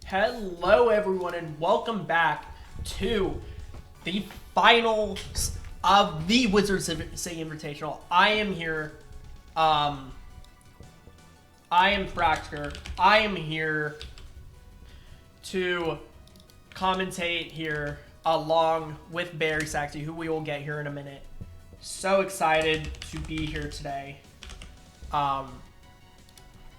Hello everyone and welcome back to the finals of the Wizard City Invitational. I am here, I am Fracture. I am here to commentate here along with Barry Saxey, who we will get here in a minute. So excited to be here today.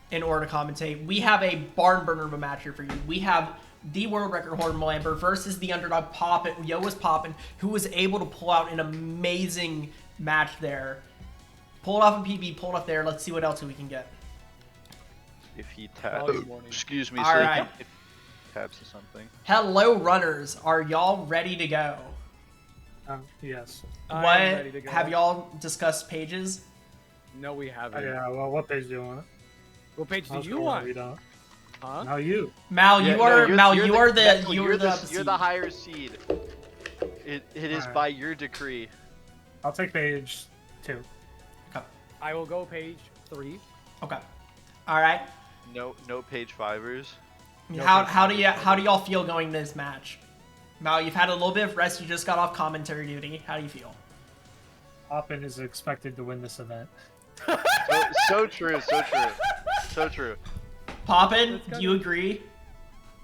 In order to commentate, we have a barn burner of a match here for you. We have the world record holder Malamber versus the underdog Poppin, YoWazPoppin, who was able to pull out an amazing match there. Pull it off in PB, pull it off there. Let's see what else we can get. If he taps, excuse me, All so right. if he taps to something. Hello, runners. Are y'all ready to go? Yes. What ready to go. have y'all discussed pages? No, we haven't. Yeah, well, what page do you want? What page do I'll you scroll want? where you don't. Huh? Now you. Mal, Yeah, you no, are you're- Mal. you're You the- are the Maxwell, you you're are the you're the higher seed. It is Alright. by your decree. I'll take page 2. Okay. I will go page 3. Okay. All right. No page fivers. No How do y'all feel going to this match? Mal, you've had a little bit of rest. You just got off commentary duty. How do you feel? Poppin is expected to win this event. So true, so true. Poppin, do you agree?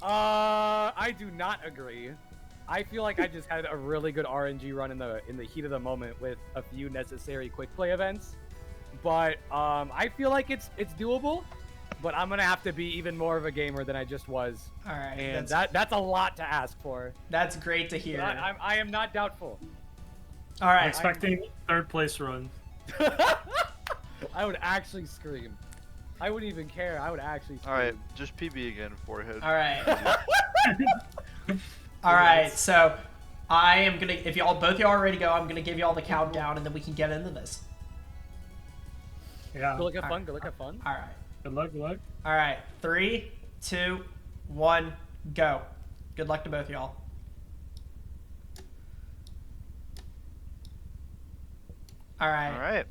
I do not agree. I feel like I just had a really good RNG run in the heat of the moment with a few necessary quick play events. But I feel like it's doable. But I'm gonna have to be even more of a gamer than I just was. All right, And that's a lot to ask for. that's great to hear. But I am not doubtful. All I'm right, expecting third place run. I would actually scream. I wouldn't even care. I would actually scream. All right, just PB again, forehead. all right, all right. So I am gonna, if y'all both y'all are ready to go, I'm gonna give y'all the countdown, and then we can get into this. Yeah. Go look at fun. Go look at fun. All right, Good luck, good luck. all right. 3, 2, 1, go. Good luck to both y'all. All right. All right.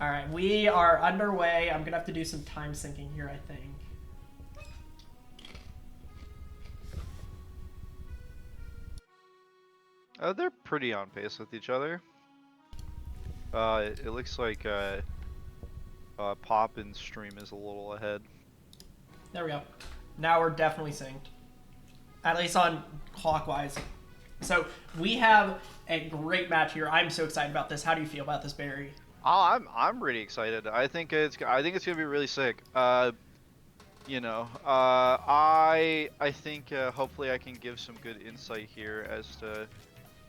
All right, we are underway. I'm gonna have to do some time syncing here, I think. Oh, they're pretty on pace with each other. It looks like Poppin's stream is a little ahead. There we go. Now we're definitely synced. At least on clockwise. So we have a great match here. I'm so excited about this. How do you feel about this, Barry? Oh, I'm really excited. I think it's gonna be really sick. I think hopefully I can give some good insight here as to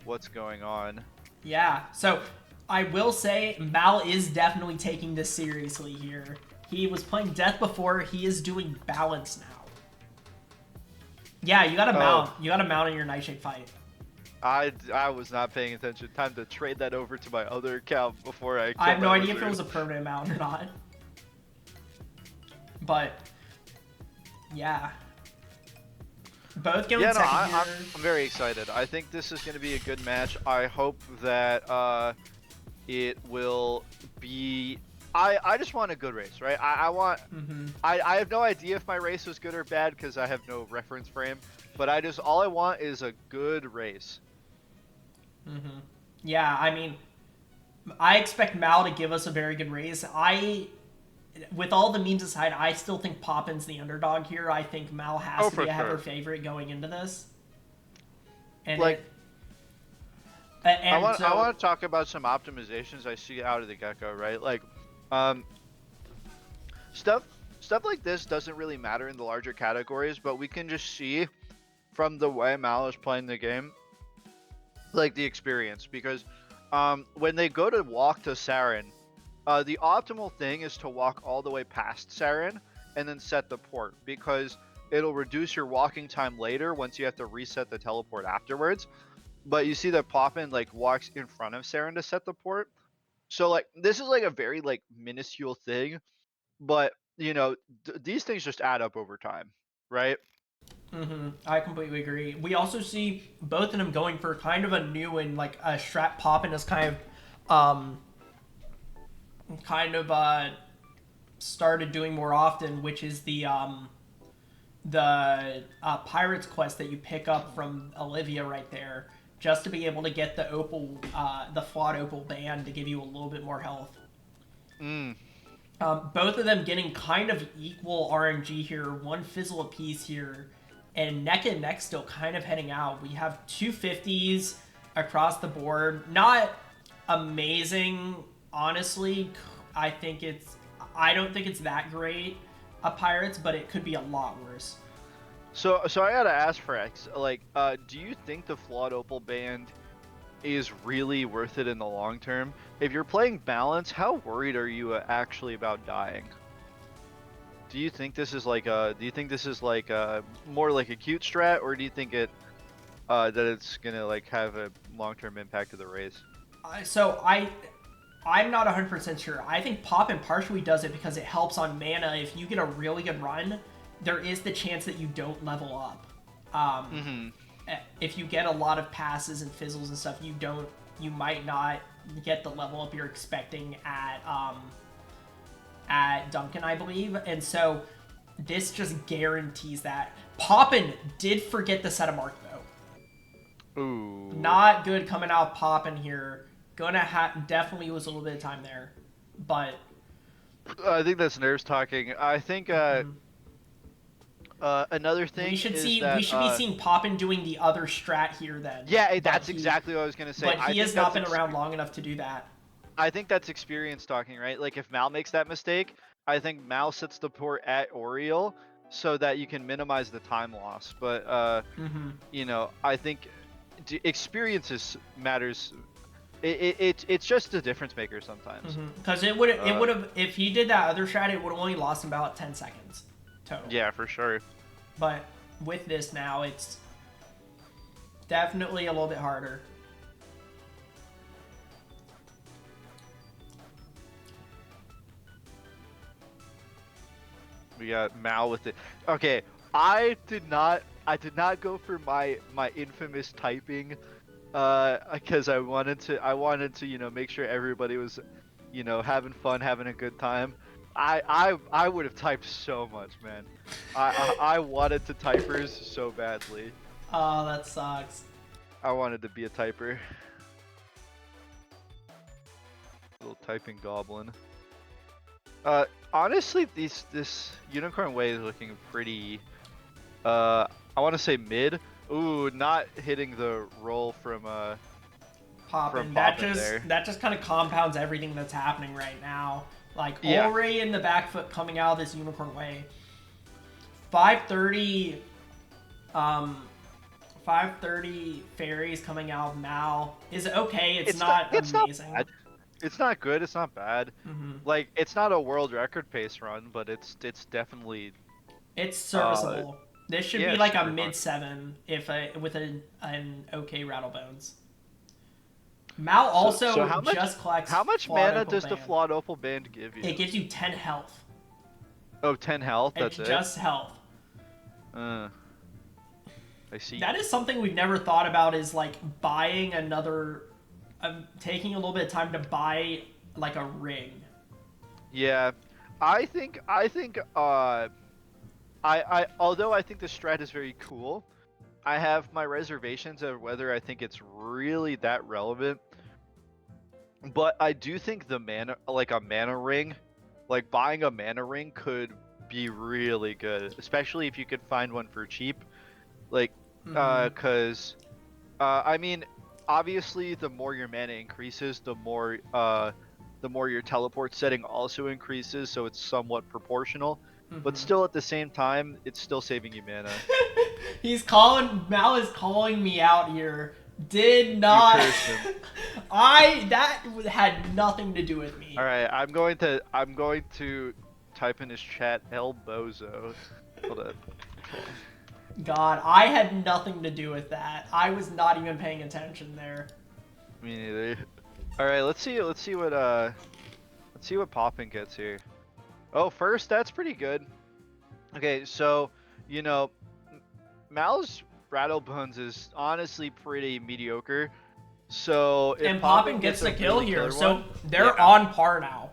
what's going on. Yeah, so I will say Mal is definitely taking this seriously here. He was playing Death before. He is doing Balance now. Yeah, you got to mount. You got to mount in your Nightshade fight. I was not paying attention. Time to trade that over to my other account before I. I have no my idea if it wizard. was a permanent mount or not. But yeah, both going Yeah, no, second I'm here. very excited. I think this is going to be a good match. I hope that it will be. I just want a good race, right? I want. I have no idea if my race was good or bad because I have no reference frame. But all I want is a good race. Yeah, I mean, I expect Mal to give us a very good race. With all the memes aside, I still think Poppin's the underdog here. I think Mal has to for be a heavier sure. favorite going into this. And Like, and I want so, to talk about some optimizations I see out of the get-go, right? Like, stuff like this doesn't really matter in the larger categories, but we can just see from the way Mal is playing the game, like the experience, because when they go to walk to Saren, the optimal thing is to walk all the way past Saren and then set the port, because it'll reduce your walking time later once you have to reset the teleport afterwards. But you see that Poppin like walks in front of Saren to set the port. So like this is like a very like minuscule thing, but these things just add up over time, right? I completely agree. We also see both of them going for kind of a new and like a strat. Poppin is kind of started doing more often, which is the the Pirates quest that you pick up from Olivia right there, just to be able to get the opal, the flawed opal band to give you a little bit more health. Both of them getting kind of equal RNG here, one fizzle apiece here, and neck still kind of heading out. We have 250s across the board. Not amazing, honestly. I don't think it's that great a Pirates, but it could be a lot worse. So I gotta ask for X, like, do you think the flawed opal band is really worth it in the long term? If you're playing balance, how worried are you actually about dying? Do you think this is like more like a cute strat, or do you think that it's gonna like have a long-term impact to the race? I'm not 100% sure. I think Poppin partially does it because it helps on mana. If you get a really good run, there is the chance that you don't level up. If you get a lot of passes and fizzles and stuff, you might not get the level up you're expecting at Duncan, I believe. And so this just guarantees that. Poppin did forget the set of mark though. Ooh. Not good coming out Poppin here. Gonna definitely lose a little bit of time there, but I think that's nerves talking. I think another thing we should is be seeing Poppin doing the other strat here then. Yeah, that's exactly what I was gonna say. But he has not been around long enough to do that. I think that's experience talking, right? Like if Mal makes that mistake, I think Mal sets the port at Oriole so that you can minimize the time loss. But you know, I think experiences matters. It's just a difference maker sometimes. Because it would have if he did that other strat, it would have only lost him about 10 seconds total. Yeah, for sure. But with this now, it's definitely a little bit harder. We got Mal with it. Okay, I did not go for my infamous typing because I wanted to you know make sure everybody was you know having fun, having a good time. I would have typed so much, man. I wanted to typers so badly. Oh, that sucks. I wanted to be a typer. Little typing goblin. Honestly, this unicorn way is looking pretty. I want to say mid. Ooh, not hitting the roll from Poppin. That just kind of compounds everything that's happening right now. Like Yeah. Ori in the back foot coming out of this unicorn way. 530 fairies coming out of Mal is okay. It's not amazing. Not it's not good. It's not bad. Like it's not a world record pace run, but it's definitely. It's serviceable. This should yeah, be like a super mid-7 with an okay Rattlebones. Mal also just collects. How much mana does the flawed opal band give you? It gives you 10 health. Oh, 10 health. That's it's just health. I see. That is something we've never thought about. Is like buying another, taking a little bit of time to buy like a ring. Yeah, I think although I think the strat is very cool, I have my reservations of whether I think it's really that relevant. But I do think the mana, like a mana ring, like buying a mana ring could be really good, especially if you could find one for cheap. Like, cause, I mean, obviously the more your mana increases, the more your teleport setting also increases, so it's somewhat proportional. But still, at the same time, it's still saving you mana. Mal is calling me out here. Did not. That had nothing to do with me. All right, I'm going to type in his chat El Bozo. Hold up. God, I had nothing to do with that. I was not even paying attention there. Me neither. All right, let's see what Poppin gets here. Oh, first, that's pretty good. Okay, so, you know, Mal's Rattlebones is honestly pretty mediocre. So, if Poppin gets the kill here, so they're on par now.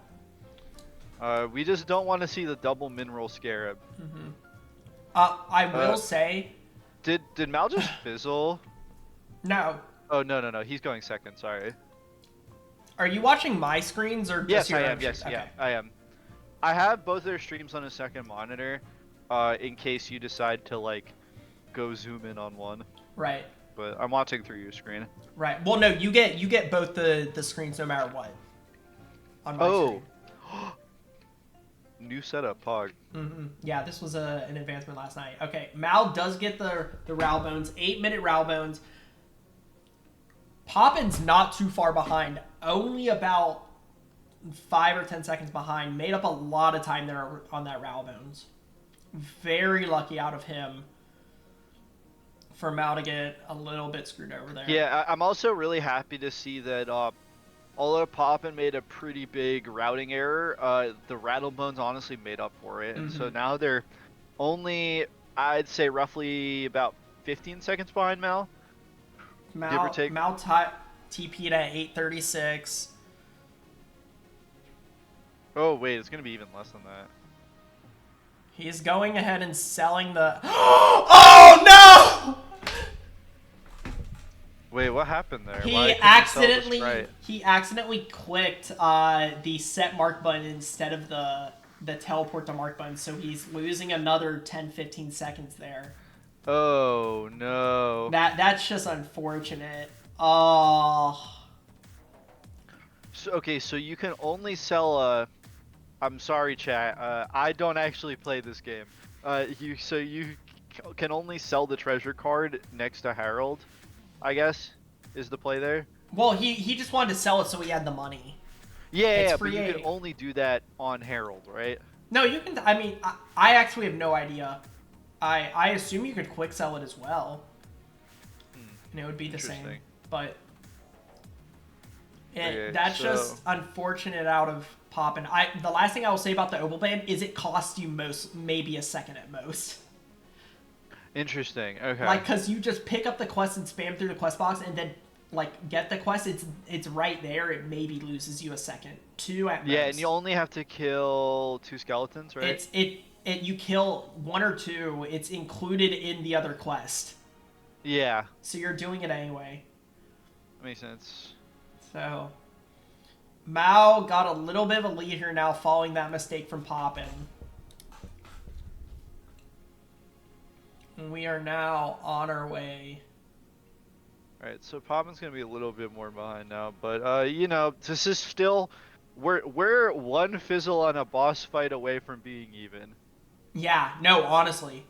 We just don't want to see the double mineral scarab. I will say, Did Mal just fizzle? no. Oh no, he's going second. Sorry. Are you watching my screens or just Yes, your I own am. Yes, streams? yeah, Okay. I am. I have both their streams on a second monitor, in case you decide to like go zoom in on one. Right. But I'm watching through your screen. Right. Well, no, you get both the screens no matter what. On my Oh. screen. New setup, Pog. Yeah, this was an advancement last night. Okay, Mal does get the Row Bones. 8-minute Row Bones. Poppin's not too far behind. Only about 5 or 10 seconds behind. Made up a lot of time there on that Row Bones. Very lucky out of him for Mal to get a little bit screwed over there. Yeah, I'm also really happy to see that although Poppin made a pretty big routing error, the Rattlebones honestly made up for it. And so now they're only, I'd say, roughly about 15 seconds behind Mal. Give or take. Mal TP'd at 8:36. Oh, wait, it's going to be even less than that. He's going ahead and selling the... Oh, no! Wait, what happened there? He accidentally clicked the set mark button instead of the teleport to mark button, so he's losing another 10-15 seconds there. Oh, no. That's just unfortunate. Oh. So, okay, so you can only sell I'm sorry, chat. I don't actually play this game. You can only sell the treasure card next to Harold, I guess, is the play there. Well, he just wanted to sell it so he had the money. Yeah, but you can only do that on Harold, right? No, you can. I mean, I actually have no idea. I assume you could quick sell it as well, and it would be the same. But that's just unfortunate out of Poppin. The last thing I will say about the Opal Band is it costs you maybe a second at most. Interesting. Okay. Like, cause you just pick up the quest and spam through the quest box, and then like get the quest. It's right there. It maybe loses you a second, 2 at most. Yeah, and you only have to kill 2 skeletons, right? You kill 1 or 2. It's included in the other quest. Yeah. So you're doing it anyway. Makes sense. So Mao got a little bit of a lead here now following that mistake from Poppin. And we are now on our way. Alright, so Poppin's gonna be a little bit more behind now, but you know, this is still we're one fizzle on a boss fight away from being even. Yeah, no, honestly.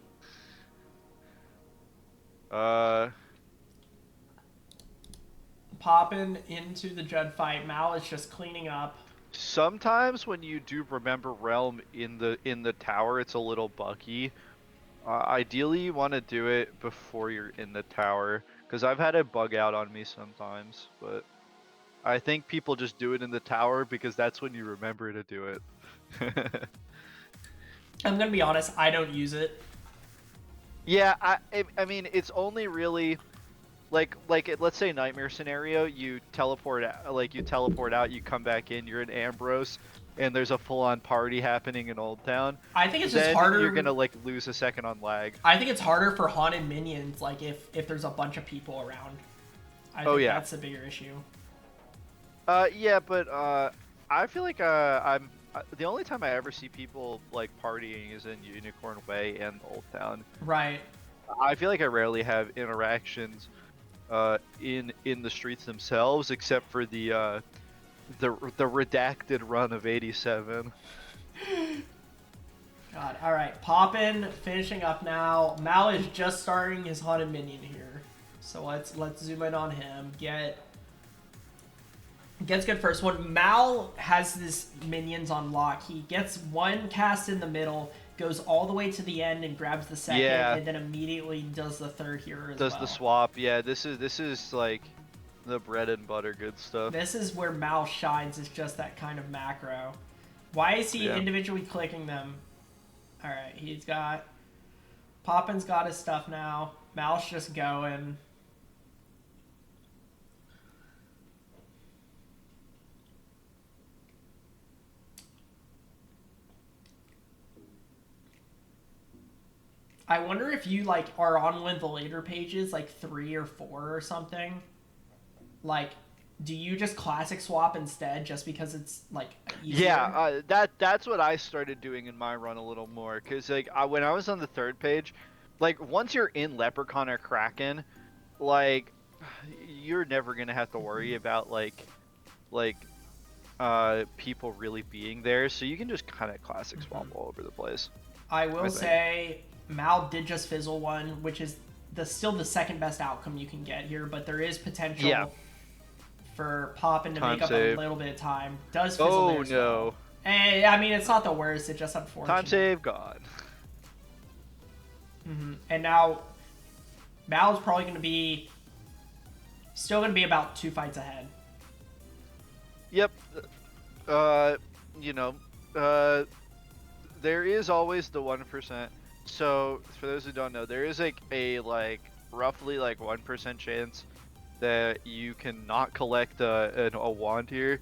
Poppin into the Judd fight. Mal is just cleaning up. Sometimes when you do remember Realm in the tower, it's a little buggy. Ideally, you want to do it before you're in the tower, because I've had it bug out on me sometimes, but I think people just do it in the tower because that's when you remember to do it. I'm gonna be honest, I don't use it. Yeah, I mean, it's only really like let's say nightmare scenario, you teleport out, you come back in, you're in Ambrose, and there's a full-on party happening in Old Town. I think it's just then harder. You're gonna like lose a second on lag. I think it's harder for haunted minions, like if there's a bunch of people around. I think that's a bigger issue. Yeah, but I feel like I'm the only time I ever see people like partying is in Unicorn Way and Old Town. Right. I feel like I rarely have interactions in the streets themselves, except for the redacted run of 87. God. All right, Poppin finishing up now. Mal is just starting his haunted minion here, so let's zoom in on him. Gets good first one. Mal has this minions on lock. He gets one cast in the middle, goes all the way to the end and grabs the second, and then immediately does the third here as well. Does the swap? Yeah, this is like the bread and butter good stuff. This is where Mal shines. Is just that kind of macro. Why is he individually clicking them? All right, he's got Poppin's got his stuff now. Mal's just going. I wonder if you like are on one of the later pages, like 3 or 4 or something. Like, do you just classic swap instead, just because it's like easier? Yeah, that's what I started doing in my run a little more, cause like when I was on the 3rd page, like once you're in Leprechaun or Kraken, like you're never gonna have to worry about like people really being there, so you can just kind of classic swap all over the place. I will say Mal did just fizzle one, which is still the second best outcome you can get here, but there is potential for Poppin to make up a little bit of time. Does fizzle there as well. And I mean, it's not the worst, it's just unfortunate. Time save gone. And now Mal's probably going to be still going to be about 2 fights ahead. Yep. You know, there is always the 1%. So for those who don't know, there is like a roughly 1% chance that you cannot collect a wand here.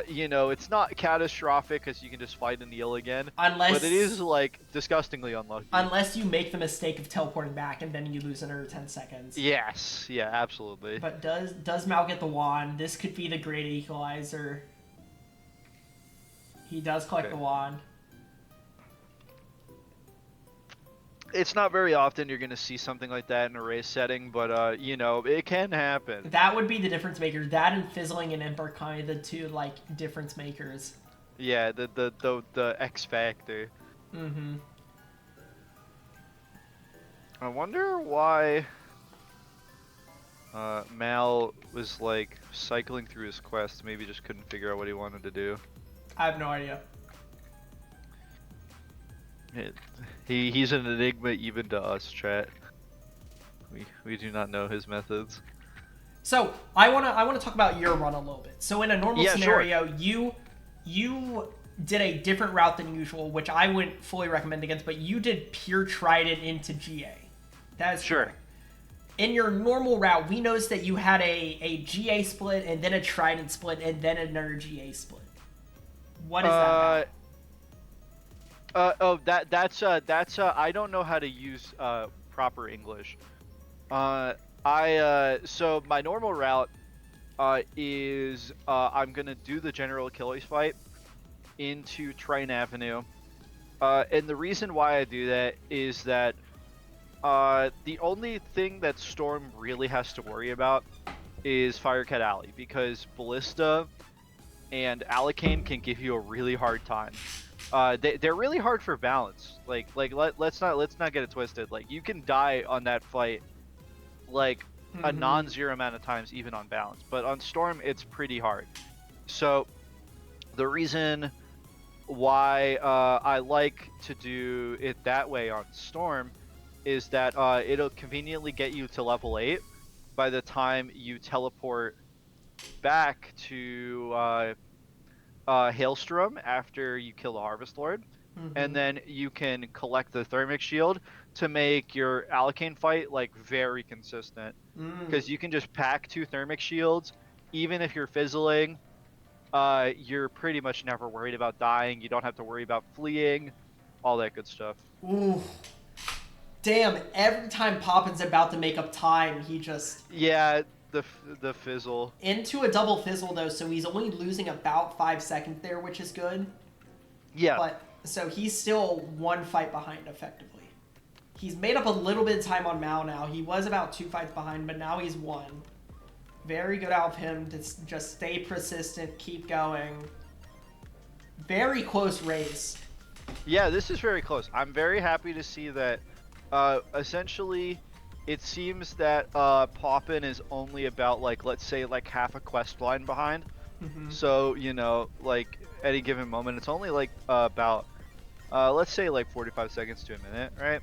You know, it's not catastrophic because you can just fight and heal again. But it is like disgustingly unlucky. Unless you make the mistake of teleporting back and then you lose another 10 seconds. Yes, yeah, absolutely. But does Mal get the wand? This could be the great equalizer. He does collect the wand. It's not very often you're going to see something like that in a race setting, but, you know, it can happen. That would be the difference maker. That and fizzling and Emperor kind of the two, like, difference makers. Yeah, the X factor. I wonder why Mal was, like, cycling through his quest, maybe just couldn't figure out what he wanted to do. I have no idea. He's an enigma even to us, chat. We do not know his methods. So I wanna talk about your run a little bit. So in a normal scenario, sure. you did a different route than usual, which I wouldn't fully recommend against, but you did pure Trident into GA. That is sure. Correct. In your normal route, we noticed that you had a GA split and then a Trident split and then another GA split. What is that about? That's I don't know how to use proper English. So my normal route is I'm gonna do the General Achilles fight into Triton Avenue, and the reason why I do that is that the only thing that Storm really has to worry about is Firecat Alley, because Ballista and Alicane can give you a really hard time. They're really hard for balance. Let's not get it twisted. Like, you can die on that fight like a non-zero amount of times, even on balance. But on Storm, it's pretty hard. So the reason why I like to do it that way on Storm is that it'll conveniently get you to level 8 by the time you teleport back to Hailstrom after you kill the Harvest Lord, and then you can collect the Thermic Shield to make your Alicane fight like very consistent, because you can just pack 2 Thermic Shields. Even if you're fizzling, you're pretty much never worried about dying. You don't have to worry about fleeing, all that good stuff. Ooh. Damn, every time Poppin's about to make up time, he just... Yeah, the fizzle. Into a double fizzle, though, so he's only losing about 5 seconds there, which is good. Yeah. But, so he's still 1 fight behind, effectively. He's made up a little bit of time on Mal now. He was about 2 fights behind, but now he's 1. Very good out of him to just stay persistent, keep going. Very close race. Yeah, this is very close. I'm very happy to see that, essentially... It seems that Poppin is only about, like, let's say, like, half a quest line behind. So, you know, like, any given moment, it's only, like, about, let's say, like, 45 seconds to a minute, right?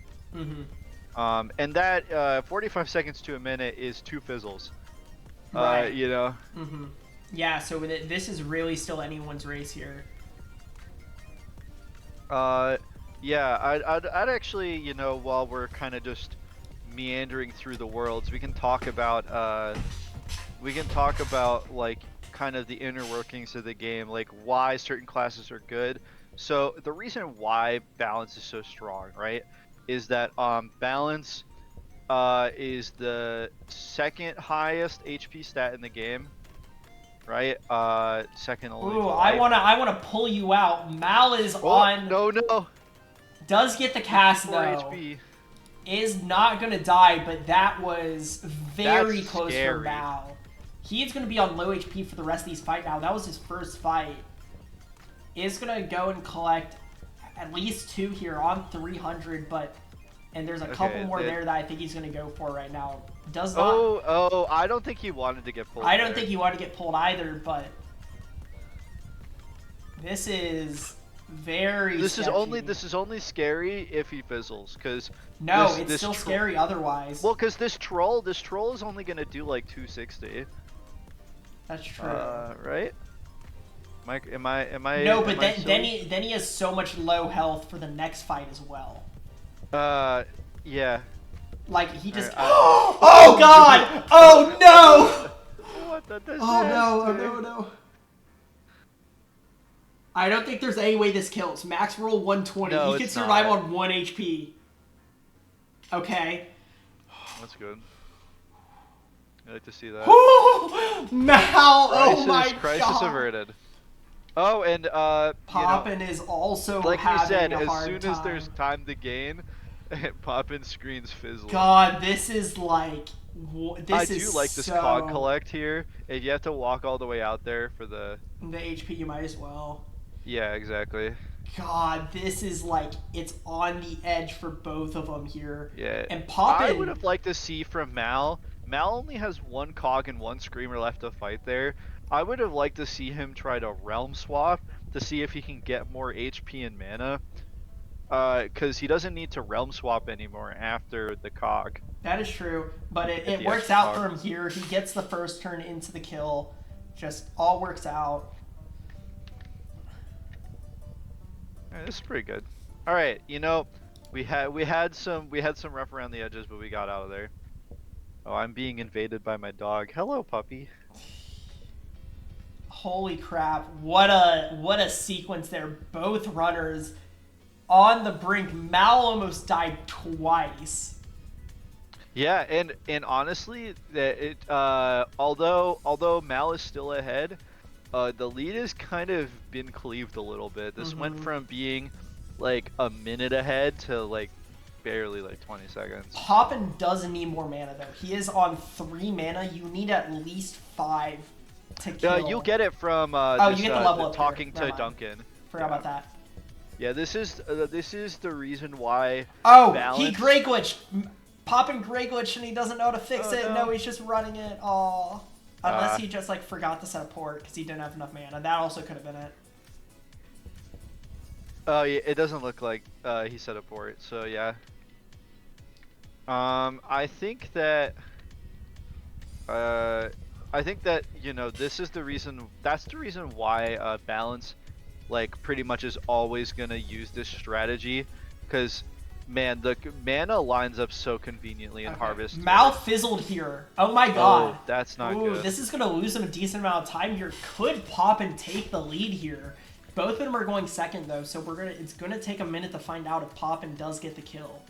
And that 45 seconds to a minute is 2 fizzles. Right. You know? Yeah, so this is really still anyone's race here. Yeah, I'd actually, you know, while we're kind of just meandering through the worlds, we can talk about like kind of the inner workings of the game, like why certain classes are good. So the reason why balance is so strong, right, is that balance is the second highest HP stat in the game, right? Second only. Ooh, to I life. wanna pull you out. Mal is Oh, on. no. Does get the cast 4 though. HP. Is not gonna die, but that was very That's close for scary. Mal. He's gonna be on low HP for the rest of these fight now. That was his first fight. Is gonna go and collect at least 2 here on 300, and there's a couple more there that I think he's gonna go for right now. Does not. Oh, I don't think he wanted to get pulled. I don't think he wanted to get pulled either, but this is very. This sketchy. is only scary if he fizzles, because no, it's still scary otherwise. Well, because this troll is only gonna do like 260. That's true. Right? Am I? No, but then he has so much low health for the next fight as well. Yeah. Like he just. Alright, oh God! Oh no! What the disaster? Oh no! I don't think there's any way this kills. Max roll 120. No, he can it's survive not. on 1 HP. Okay. That's good. I like to see that. Mal! Oh my Crisis God! averted. Oh, and Poppin is also like you having said, a as hard soon time. as there's time to gain, Poppin screens fizzle. God, this is like. I do like this cog collect here. If you have to walk all the way out there for the HP, you might as well. Yeah, exactly. God, this is like it's on the edge for both of them here. Yeah. And Poppin. I would have liked to see from Mal. Mal only has 1 cog and 1 screamer left to fight there. I would have liked to see him try to realm swap to see if he can get more HP and mana. Because he doesn't need to realm swap anymore after the cog. That is true, but it works out for him here. He gets the first turn into the kill. Just all works out. Yeah, this is pretty good. All right, you know, we had some rough around the edges, but we got out of there. Oh, I'm being invaded by my dog. Hello, puppy. Holy crap! What a sequence there. Both runners on the brink. Mal almost died twice. Yeah, and honestly, although Mal is still ahead, the lead has kind of been cleaved a little bit. This went from being like a minute ahead to like barely like 20 seconds. Poppin doesn't need more mana though. He is on 3 mana. You need at least 5 to kill. You'll get it from you get the level up talking here. to Duncan. Forgot about that. Yeah, this is the reason why. Oh, balance... he Grey Glitched. Poppin Grey Glitched and he doesn't know how to fix it. No, he's just running it. Aw. Unless he just like forgot to set a port because he didn't have enough mana. That also could have been it. Oh yeah, it doesn't look like he set a port. So yeah. I think that you know this is the reason. That's the reason why balance, like pretty much is always gonna use this strategy, because man, the mana lines up so conveniently in Harvest. Mal fizzled here. Oh my God. Oh, that's not good. This is gonna lose him a decent amount of time here. Could Poppin take the lead here? Both of them are going second though, so it's gonna take a minute to find out if Poppin does get the kill.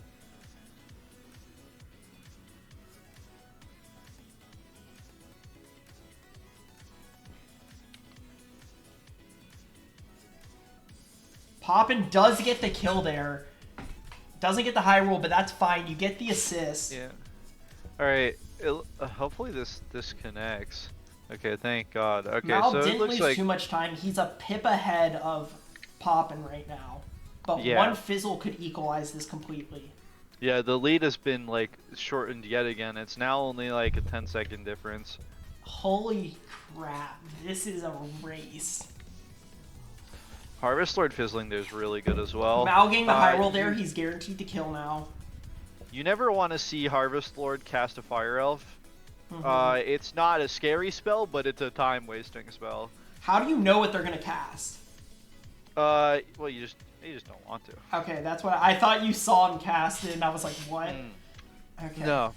Poppin does get the kill there. Doesn't get the high roll, but that's fine. You get the assist. Yeah. All right. Hopefully this connects. Okay. Thank God. Okay. Mal so didn't it looks lose like too much time. He's a pip ahead of Poppin right now, but Yeah. one fizzle could equalize this completely. yeah, the lead has been like shortened yet again. It's now only like a 10-second difference. Holy crap! This is a race. Harvest Lord fizzling there is really good as well. Mal getting the high roll there. He's guaranteed to kill now. You never want to see Harvest Lord cast a Fire Elf. It's not a scary spell, but it's a time-wasting spell. How do you know what they're gonna cast? Well, you just don't want to. Okay, that's what I thought. You saw him cast it, and I was like, what? Okay. No.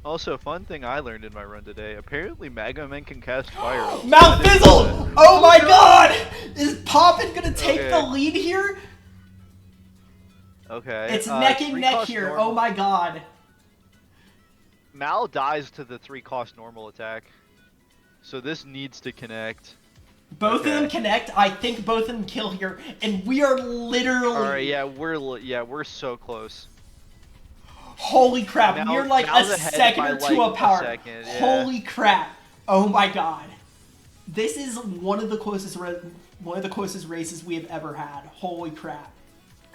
Also, fun thing I learned in my run today. Apparently, Magma Men can cast Fire Elves. Mal fizzled! Oh my God! Is Poppin gonna take the lead here? Okay. It's neck and neck 3-cost here. normal. Oh my god. Mal dies to the 3-cost normal attack. So this needs to connect. Both Okay. of them connect. I think both of them kill here, and we are literally. All right, yeah, we're so close. Holy crap! Mal- we're like Mal's a ahead second by, or two like, a apart. second, yeah. Holy crap! Oh my god. This is one of the closest races we have ever had. Holy crap!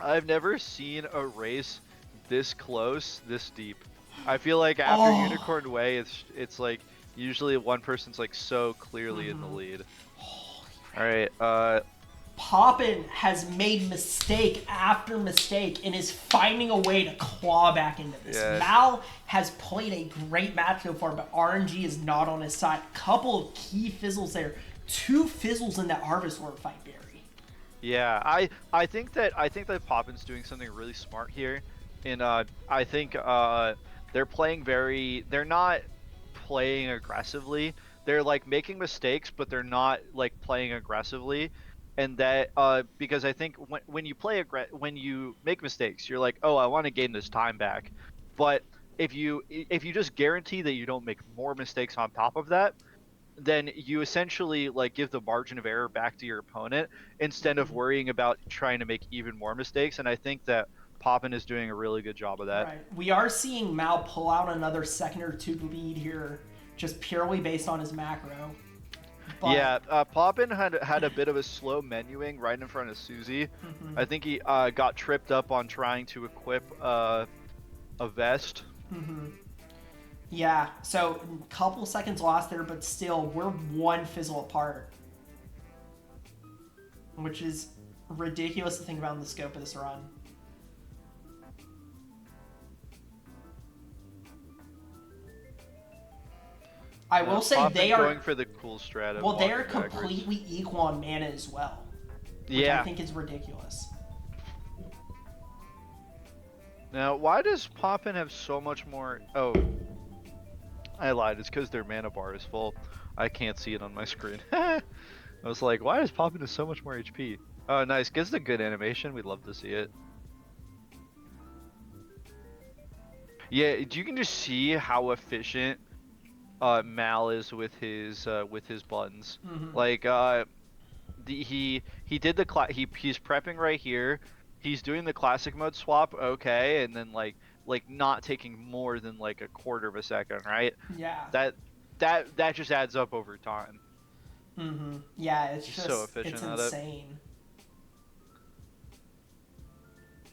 I've never seen a race this close, this deep. I feel like after Oh. Unicorn Way, it's like usually one person's like so clearly in the Mm-hmm. lead. All right, Poppin has made mistake after mistake and is finding a way to claw back into this. Yeah. Mal has played a great match so far, but RNG is not on his side. Couple of key fizzles there. 2 fizzles in that Harvest Lord fight, Barry. yeah, I think that Poppin's doing something really smart here, and I think they're not playing aggressively. They're like making mistakes, but they're not like playing aggressively. And that because I think when you make mistakes, you're like, oh, I want to gain this time back. But if you just guarantee that you don't make more mistakes on top of that, then you essentially like give the margin of error back to your opponent instead of worrying about trying to make even more mistakes. And I think that Poppin is doing a really good job of that. Right. We are seeing Mal pull out another second or 2 lead here, just purely based on his macro. But, Yeah, Poppin had a bit of a slow menuing right in front of Susie. Mhm. I think he got tripped up on trying to equip a vest. Mhm. Yeah, so a couple seconds lost there, but still, we're 1 fizzle apart. Which is ridiculous to think about in the scope of this run. I will say Poppin they are going for the cool strat. Of well, they are walking backwards. completely equal on mana as well, which Yeah. I think is ridiculous. Now, why does Poppin have so much more? Oh, I lied. It's because their mana bar is full. I can't see it on my screen. I was like, why does Poppin have so much more HP? Oh, nice. Gives a good animation. We'd love to see it. Yeah, you can just see how efficient Mal is with his buttons. Mhm. Like he did the he's prepping right here. He's doing the classic mode swap, okay, and then like not taking more than like a quarter of a second, right? Yeah. That just adds up over time. Mm-hmm. Yeah, it's He's just so efficient it's at it. insane.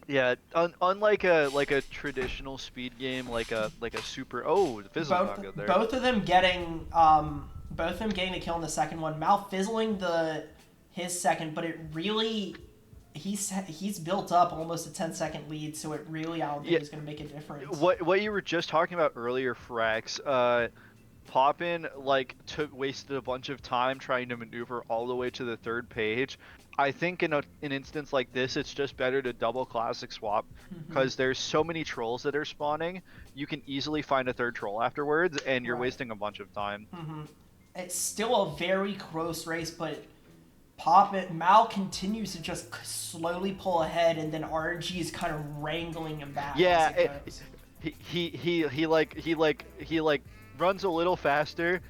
Yeah, unlike a traditional speed game, like a super. Oh, the fizzle not good there. Both of them getting the kill in the second one. Mal fizzling his second, but it really he's built up almost a 10-second lead, so it really I don't think is going to make a difference. What you were just talking about earlier, Frax. Poppin wasted a bunch of time trying to maneuver all the way to the 3rd page. I think in an instance like this, it's just better to double classic swap because there's so many trolls that are spawning. You can easily find a 3rd troll afterwards, and you're wasting a bunch of time. It's still a very close race, but Mal continues to just slowly pull ahead, and then RNG is kind of wrangling him back. Yeah, as he runs a little faster,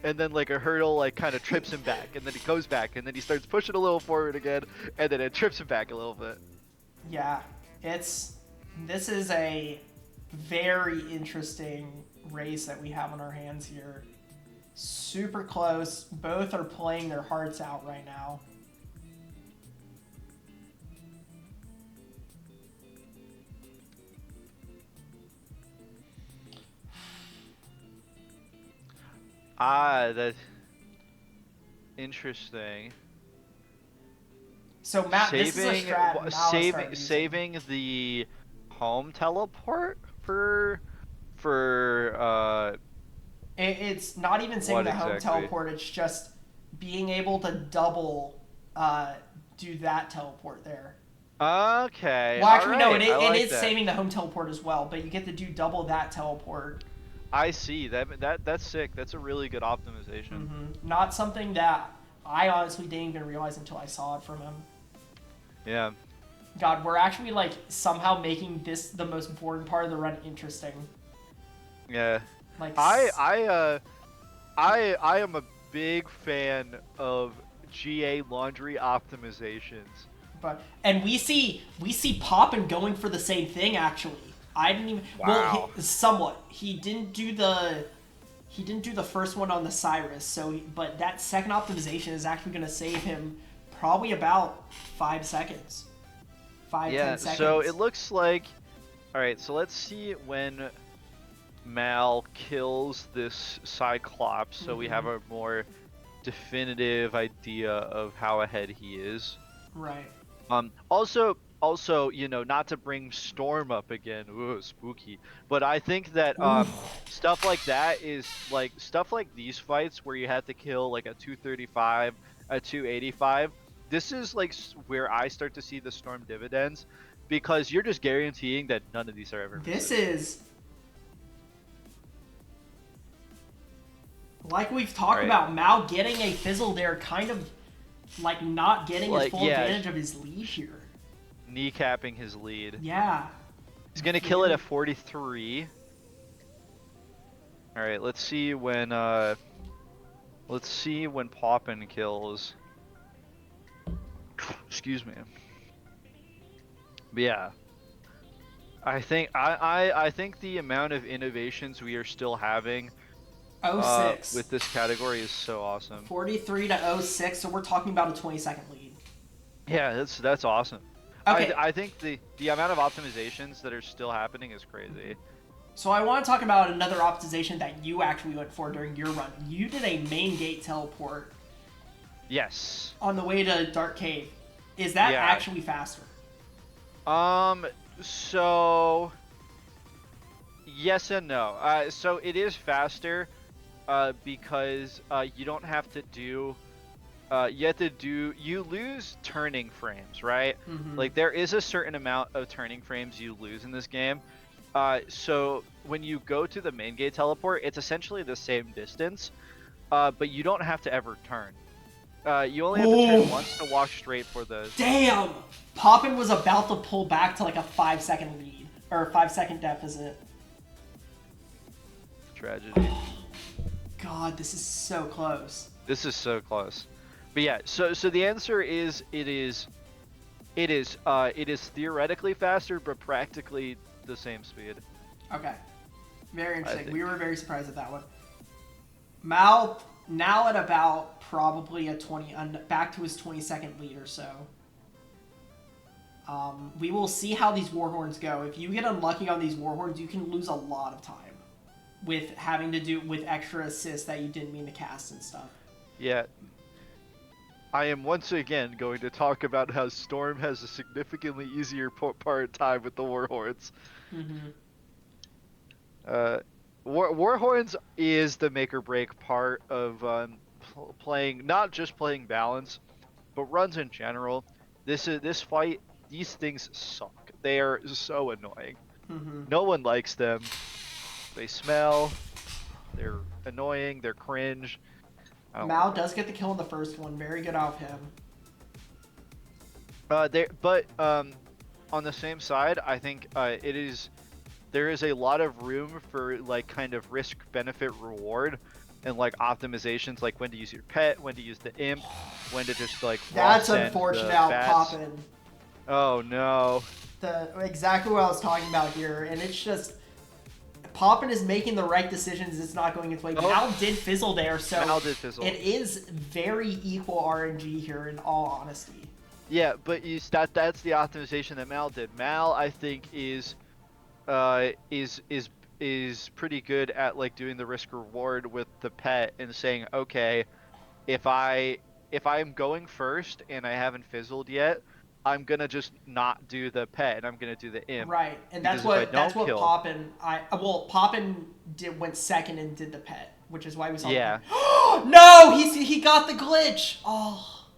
and then like a hurdle kind of trips him back, and then he goes back, and then he starts pushing a little forward again, and then it trips him back a little bit. Yeah, this is a very interesting race that we have on our hands here. Super close. Both are playing their hearts out right now. That's interesting. So Matt, this is a strat Mal started using. Saving the home teleport for It's not even saving the home teleport. It's just being able to double do that teleport there. Okay. Well, actually, no, alright, it is saving the home teleport as well, but you get to do double that teleport. I see. That's sick. That's a really good optimization. Not something that I honestly didn't even realize until I saw it from him. Yeah. God, we're actually like somehow making this the most boring part of the run interesting. Yeah. Like I am a big fan of GA laundry optimizations. and we see Poppin going for the same thing actually. I didn't even Wow. somewhat. He didn't do the first one on the Cyrus, so but that second optimization is actually going to save him probably about 5 seconds. 10 seconds. So it looks like alright, so let's see when Mal kills this Cyclops so we have a more definitive idea of how ahead he is. Right. Also, you know, not to bring Storm up again, ooh, spooky. But I think that stuff like that is like stuff like these fights where you have to kill like a 235, a 285. This is like where I start to see the Storm dividends because you're just guaranteeing that none of these are ever. This is like we've talked about Mal getting a fizzle there, kind of like not getting his full advantage of his lead here. Kneecapping his lead. Yeah. He's gonna kill it at 43. All right, let's see when Poppin kills. Excuse me. But yeah, I think the amount of innovations we are still having 06 with this category is so awesome. 43 to 06, so we're talking about a 20-second lead. Yeah, that's awesome. Okay. I think the amount of optimizations that are still happening is crazy. So I want to talk about another optimization that you actually went for during your run. You did a main gate teleport. Yes. On the way to Dark Cave. Is that actually faster? So yes and no. So it is faster, because you don't have to do. You lose turning frames, right? Like there is a certain amount of turning frames you lose in this game. So when you go to the main gate teleport, it's essentially the same distance, but you don't have to ever turn. You only have to turn once to walk straight for the... Damn! Poppin was about to pull back to like a 5-second lead, or a 5-second deficit. Tragedy. God, this is so close. This is so close. But yeah, so the answer is it is theoretically faster, but practically the same speed. Okay. Very interesting. We were very surprised at that one. Mal, now at about probably a 20, back to his 20-second lead or so. We will see how these Warhorns go. If you get unlucky on these Warhorns, you can lose a lot of time with having to do with extra assists that you didn't mean to cast and stuff. Yeah. I am once again going to talk about how Storm has a significantly easier part time with the Warhorns. Warhorns is the make or break part of playing, not just playing balance, but runs in general. This fight, these things suck. They are so annoying. No one likes them. They smell. They're annoying. They're cringe. Mal does get the kill in the first one. Very good off him. On the same side, I think there is a lot of room for like kind of risk benefit reward and like optimizations, like when to use your pet, when to use the imp, when to just like that's unfortunate how Poppin. Oh no. Exactly what I was talking about here, and it's just Poppin is making the right decisions. It's not going its way. Mal did fizzle there, so Mal did fizzle. It is very equal RNG here, in all honesty. Yeah, but that's the optimization that Mal did. Mal, I think, is pretty good at like doing the risk reward with the pet and saying, okay, if I'm going first and I haven't fizzled yet, I'm gonna just not do the pet and I'm gonna do the imp. Right, and that's what Poppin. Poppin went second and did the pet, which is why we saw. Yeah. No, he got the glitch. Oh,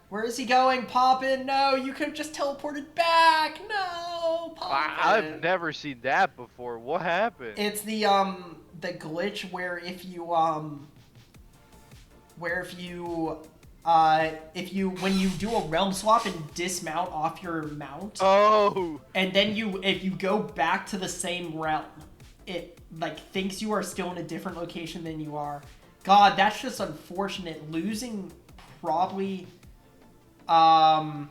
where is he going, Poppin? No, you could have just teleported back. No, Poppin. I've never seen that before. What happened? It's the glitch where if you when you do a realm swap and dismount off your mount, Oh. and then if you go back to the same realm, it like thinks you are still in a different location than you are. God, that's just unfortunate. Losing probably I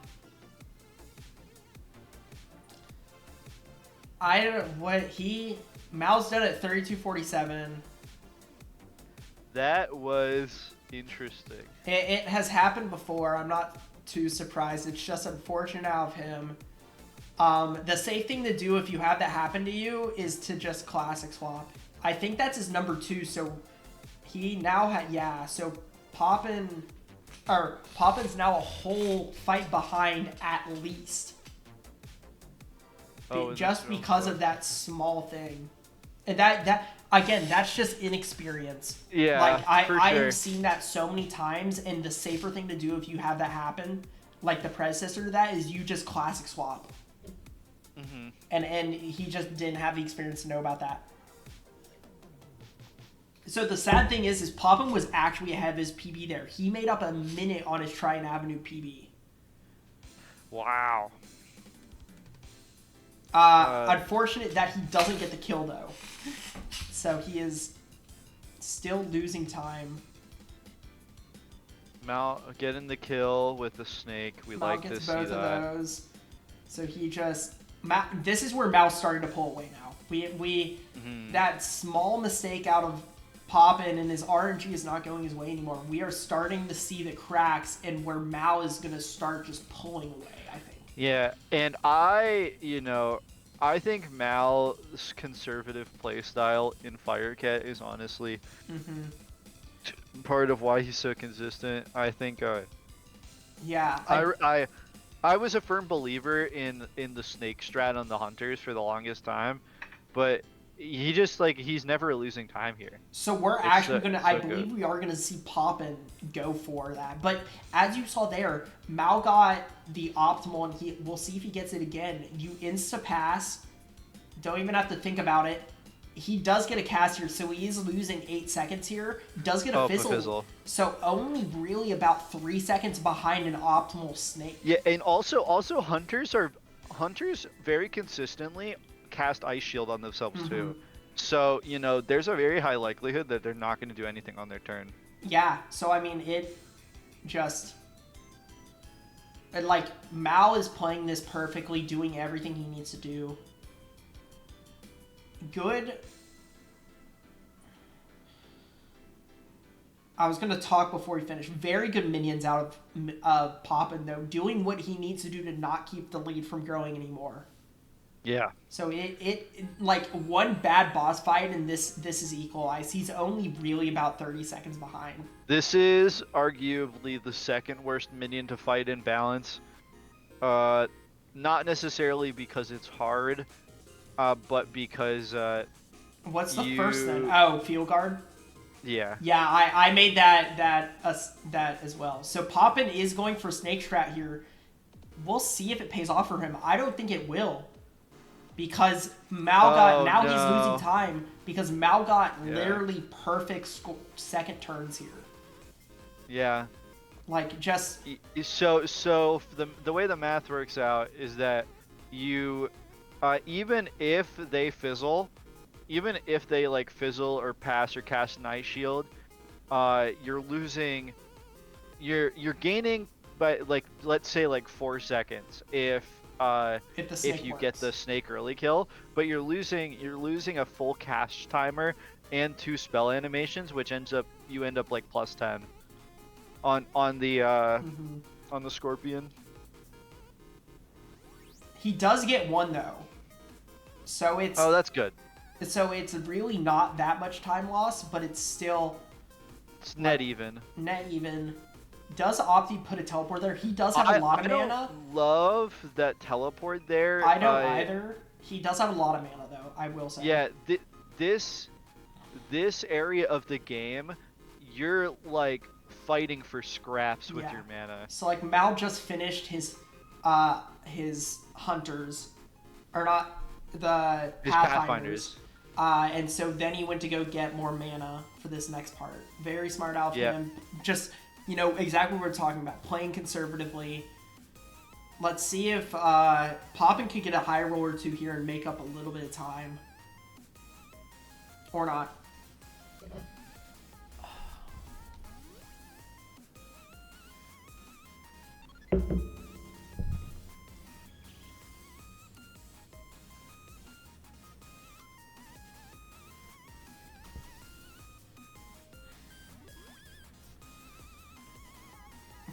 don't know what Mal's done at 32.47. That was interesting. It has happened before. I'm not too surprised. It's just unfortunate out of him. The safe thing to do if you have that happen to you is to just classic swap. I think that's his number 2. So he now so Poppin's now a whole fight behind at least. Just because of that small thing. And that again, that's just inexperience. Yeah, like I sure. have seen that so many times, and the safer thing to do if you have that happen, like the predecessor to that, is you just classic swap. Mm-hmm. And he just didn't have the experience to know about that. So the sad thing is Poppin was actually ahead of his PB there. He made up a minute on his Trident Avenue PB. Wow. Unfortunate that he doesn't get the kill though. So he is still losing time. Mal getting the kill with the snake. We Mal like gets to both see of that. those. So he just this is where Mal's starting to pull away now. We that small mistake out of Poppin and his RNG is not going his way anymore. We are starting to see the cracks and where Mal is gonna start just pulling away, I think. Yeah, and I think Mal's conservative playstyle in Firecat is honestly part of why he's so consistent. I think Yeah. I was a firm believer in the snake strat on the hunters for the longest time, but he just he's never losing time here. So we're actually gonna I believe we are gonna see Poppin go for that. But as you saw there, Mal got the optimal, and we'll see if he gets it again. You insta pass, don't even have to think about it. He does get a cast here, so he is losing 8 seconds here. Does get a fizzle. So only really about 3 seconds behind an optimal snake. Yeah, and also hunters very consistently cast Ice Shield on themselves too. So, there's a very high likelihood that they're not going to do anything on their turn. Yeah, so I mean, Mal is playing this perfectly, doing everything he needs to do. Good. I was going to talk before we finish. Very good minions out of Poppin, though, doing what he needs to do to not keep the lead from growing anymore. Yeah. So it one bad boss fight and this is equalized. He's only really about 30 seconds behind. This is arguably the second worst minion to fight in balance. Not necessarily because it's hard, but because What's the first then? Oh, Field Guard? Yeah. Yeah, I made that as well. So Poppin is going for Snake Strat here. We'll see if it pays off for him. I don't think it will. Because Mal he's losing time because Mal got literally perfect second turns here. Yeah. So the way the math works out is that you even if they fizzle or pass or cast Night Shield, you're gaining by let's say 4 seconds if you get the snake early kill, but you're losing a full cast timer and 2 spell animations, which you end up plus 10 on the scorpion. He does get 1 though, so it's that's good. So it's really not that much time loss, but it's net even. Does Opti put a teleport there? He does have a lot of mana. I don't love that teleport there. I don't either. He does have a lot of mana, though, I will say. Yeah, this area of the game, you're, fighting for scraps with your mana. So, Mal just finished his hunters, or not, the Pathfinders. And so then he went to go get more mana for this next part. Very smart out of him. Just You know, exactly what we're talking about. Playing conservatively. Let's see if Poppin could get a high roll or two here and make up a little bit of time. Or not.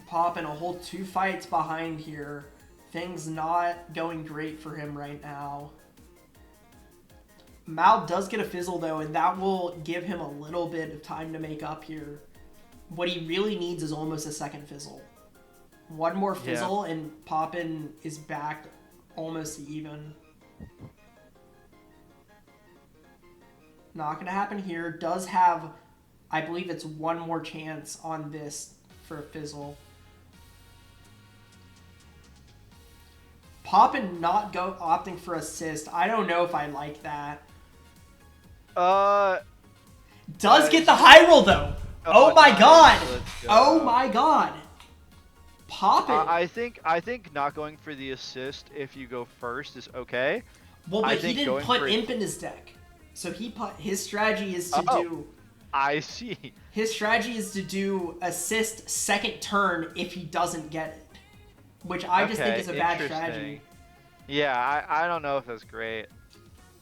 Poppin a whole 2 fights behind here. Things not going great for him right now. Mal does get a fizzle though, and that will give him a little bit of time to make up here. What he really needs is almost a second fizzle. One more fizzle and Poppin is back almost even. Not going to happen here. Does have, I believe it's one more chance on this for a fizzle. Poppin not opting for assist. I don't know if I like that. Does get the high roll though. Oh my god. Oh my god. Poppin. I think not going for the assist if you go first is okay. Well, but he didn't put imp in his deck. So his strategy is to do. I see. His strategy is to do assist second turn if he doesn't get it. Which I just think is a bad strategy. Yeah, I don't know if that's great.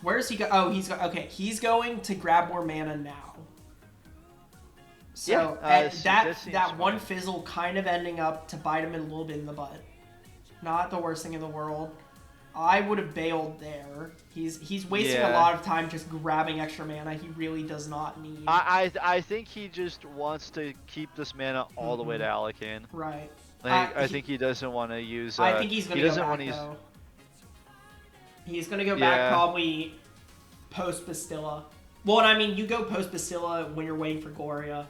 Where is he go? Oh, he's going to grab more mana now. So that one fizzle kind of ending up to bite him a little bit in the butt. Not the worst thing in the world. I would have bailed there. He's wasting a lot of time just grabbing extra mana he really does not need. I think he just wants to keep this mana all the way to Alakan. Right. Like, I think he doesn't want to use. I think he's going to go back though. He's going to go back probably post Bastilla. Well, and I mean, you go post Bastilla when you're waiting for Gloria.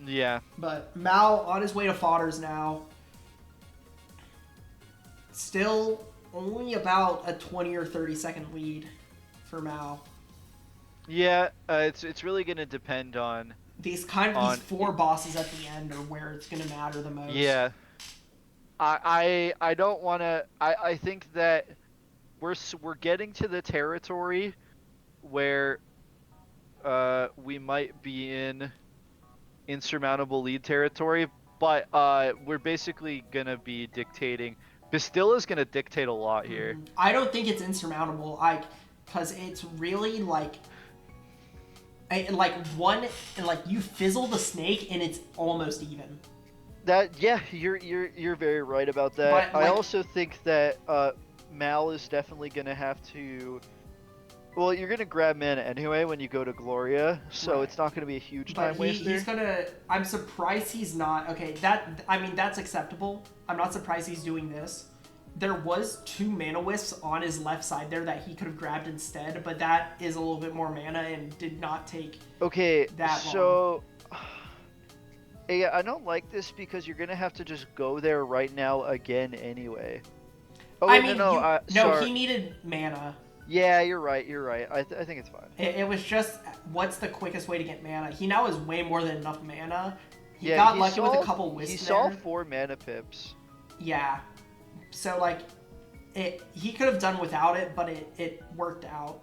Yeah. But Mal on his way to Fodders now. Still only about a 20 or 30 second lead for Mal. Yeah, it's really going to depend on these four bosses at the end are where it's going to matter the most. Yeah. I don't want to. I think that we're getting to the territory where we might be in insurmountable lead territory, but we're basically gonna be dictating. Bastilla's gonna dictate a lot here. I don't think it's insurmountable. Because it's really like you fizzle the snake and it's almost even. You're very right about that. But, I also think that Mal is definitely gonna have to. Well, you're gonna grab mana anyway when you go to Gloria, so it's not gonna be a huge time waster. He's gonna. I'm surprised he's not. Okay, that's acceptable. I'm not surprised he's doing this. There was 2 mana wisps on his left side there that he could have grabbed instead, but that is a little bit more mana and did not take. Okay, that long. So. Yeah, I don't like this because you're gonna have to just go there right now again anyway. Oh, wait, he needed mana. Yeah, you're right. I think it's fine. It was just, what's the quickest way to get mana? He now has way more than enough mana. He got lucky with a couple wisps. He saw 4 mana pips. Yeah. So, he could have done without it, but it worked out.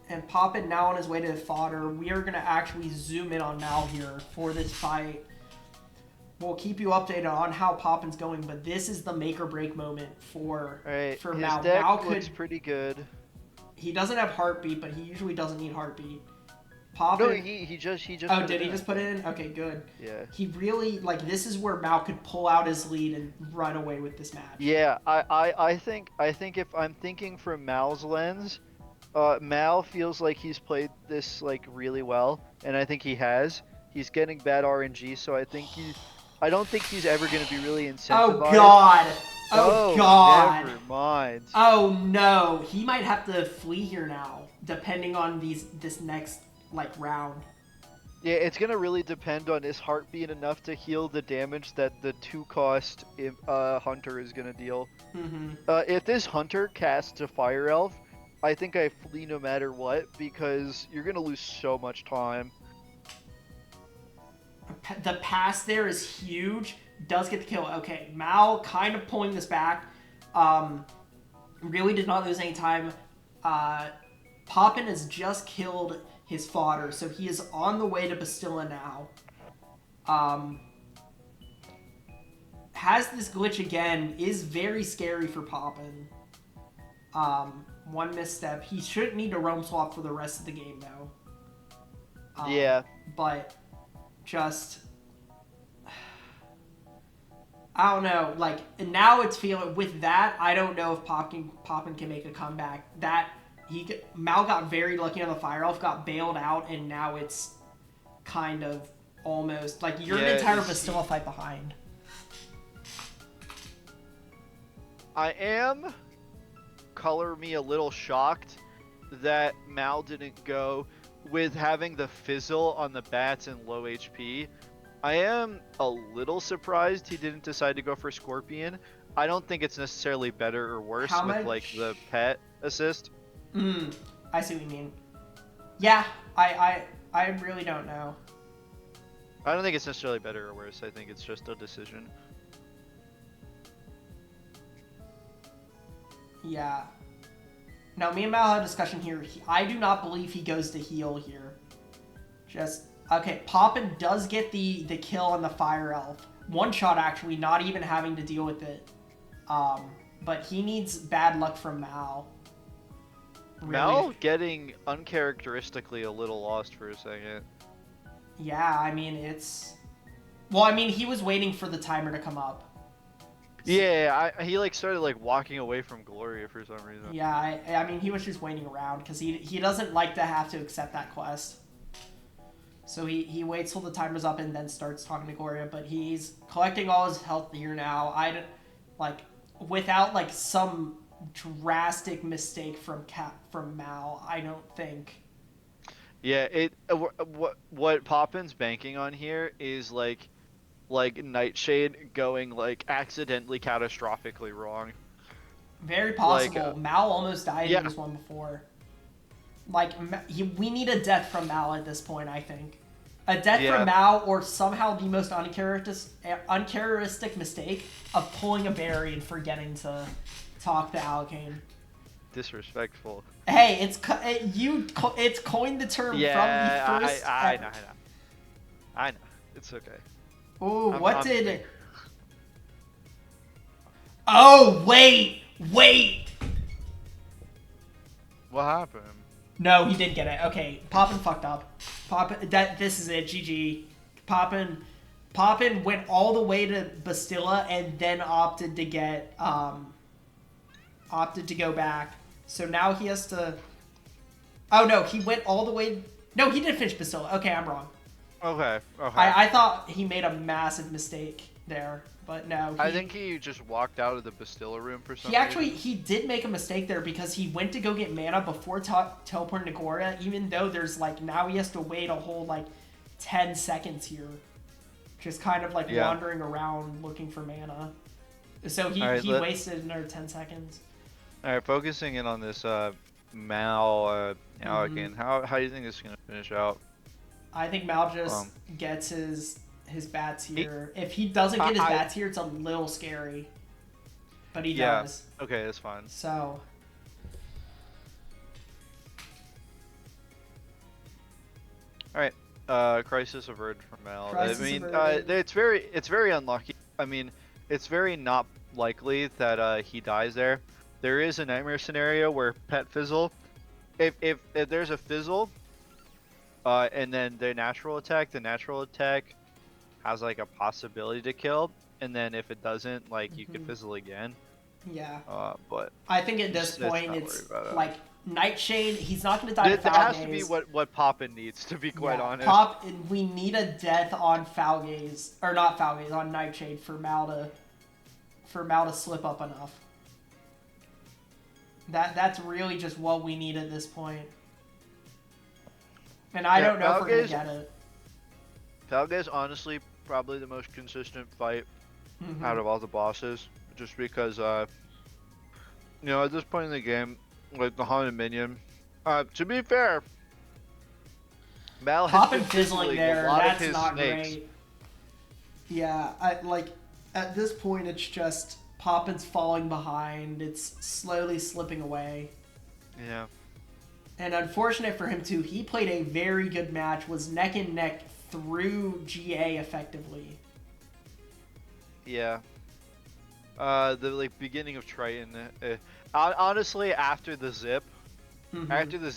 And Poppin now on his way to the fodder. We are going to actually zoom in on Mal here for this fight. We'll keep you updated on how Poppin's going, but this is the make or break moment for Mal. His deck Mal looks pretty good. He doesn't have heartbeat, but he usually doesn't need heartbeat. Poppin. No, he just. Oh, did he just put it in? Okay, good. Yeah. He really this is where Mal could pull out his lead and run away with this match. Yeah, I think if I'm thinking from Mal's lens, Mal feels like he's played this really well, and I think he has. He's getting bad RNG, so I don't think he's ever going to be really incentivized. Oh god! Oh god! Never mind. Oh no! He might have to flee here now, depending on this next round. Yeah, it's going to really depend on his heart being enough to heal the damage that the 2-cost Hunter is going to deal. If this Hunter casts a Fire Elf, I think I flee no matter what, because you're going to lose so much time. the pass there is huge. Does get the kill. Okay, Mal kind of pulling this back. Really did not lose any time. Poppin has just killed his fodder, so he is on the way to Bastilla now. Has this glitch again, is very scary for Poppin. One misstep. He shouldn't need to roam swap for the rest of the game, though. Yeah. But just... I don't know. Like, now it's feeling... With that, I don't know if Poppin can make a comeback. Mal got very lucky on the Fire Elf, got bailed out, and now it's kind of almost... Like, you're an entire Bastilla fight behind. I am, color me a little shocked that Mal didn't go with having the fizzle on the bats and low HP. I am a little surprised he didn't decide to go for Scorpion. I don't think it's necessarily better or worse with like the pet assist. I see what you mean. Yeah, I really don't know. I don't think it's necessarily better or worse. I think it's just a decision. Yeah. Now, me and Mal had a discussion here. I do not believe he goes to heal here. Okay, Poppin does get the kill on the Fire Elf. One shot, actually, not even having to deal with it. But he needs bad luck from Mal. Really. Mal getting uncharacteristically a little lost for a second. Yeah, I mean, it's... Well, I mean, he was waiting for the timer to come up. Yeah, he like started like walking away from Gloria for some reason. Yeah, I mean, he was just waiting around because he doesn't like to have to accept that quest. So he waits till the timer's up and then starts talking to Gloria, but he's collecting all his health here now. Without like some drastic mistake from Mal, I don't think. Yeah, what Poppin's banking on here is like Nightshade going like accidentally catastrophically wrong. Very possible. Like, Mal almost died in this one before. Like, we need a death from Mal at this point, I think. A death from Mal, or somehow the most uncharacteristic mistake of pulling a berry and forgetting to talk to Alkane. Disrespectful. Hey, it's coined the term from the first... I know. It's okay. Ooh, what did... Oh, wait! What happened? No, he did get it. Okay, Poppin fucked up. This is it, GG. Poppin went all the way to Bastilla and then opted to go back. So now he has to... Oh, no, he went all the way... No, he did finish Bastilla. Okay, I'm wrong. Okay. I thought he made a massive mistake there, but no. I think he just walked out of the Bastilla room for some reason. He did make a mistake there because he went to go get mana before teleporting to Gloria, even though there's like, now he has to wait a whole like 10 seconds here. Just kind of like wandering around looking for mana. So he wasted another 10 seconds. Alright, focusing in on this Mal Alkane. How do you think this is going to finish out? I think Mal just gets his bats here. If he doesn't get his bats here, it's a little scary. But he does. Okay, that's fine. So. Alright. Crisis averted from Mal. Averted. It's very unlucky. I mean, it's very not likely that he dies there. There is a nightmare scenario where pet fizzle. If there's a fizzle, and then the natural attack has like a possibility to kill, and then if it doesn't, like you could fizzle again. Yeah. But I think at this point it's like Nightshade. He's not going to die. That has to be what Poppin needs, to be quite honest. We need a death on Falgaze, or not Falgaze, on Nightshade for Mal to slip up enough. That's really just what we need at this point. And I don't know if we're going to get it. Falgaze, honestly, probably the most consistent fight out of all the bosses. Just because, at this point in the game, like the haunted minion, to be fair, Mal has been fizzling there. That's not great. Yeah, I like at this point it's just Poppin's falling behind. It's slowly slipping away. Yeah. And unfortunate for him too, he played a very good match, was neck and neck through GA effectively. Yeah. The like beginning of Triton. Honestly, after the zip, Mhm. after the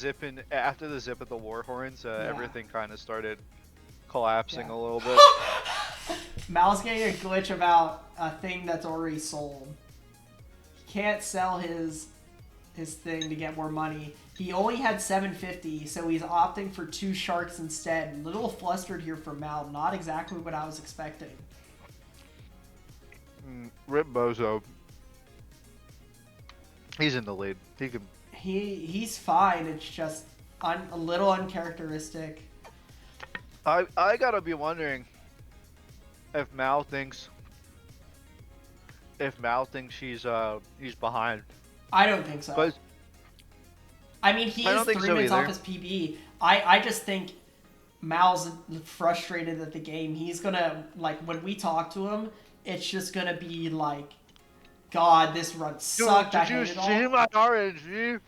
zip at the Warhorns, Yeah. everything kind of started collapsing Yeah. a little bit. Mal's getting a glitch about a thing that's already sold. He can't sell his thing to get more money. He only had 750, so he's opting for 2 sharks instead. Little flustered here for Mal. Not exactly what I was expecting. Rip Bozo. He's in the lead. He can. He's fine. It's just a little uncharacteristic. I gotta be wondering if Mal thinks he's behind. I don't think so. But I mean, he I is don't think 3 so minutes either. off his PB. I just think Mal's frustrated at the game. He's gonna, like, when we talk to him, it's just gonna be like, God, this run sucked. I Did you hate it see all. my RNG?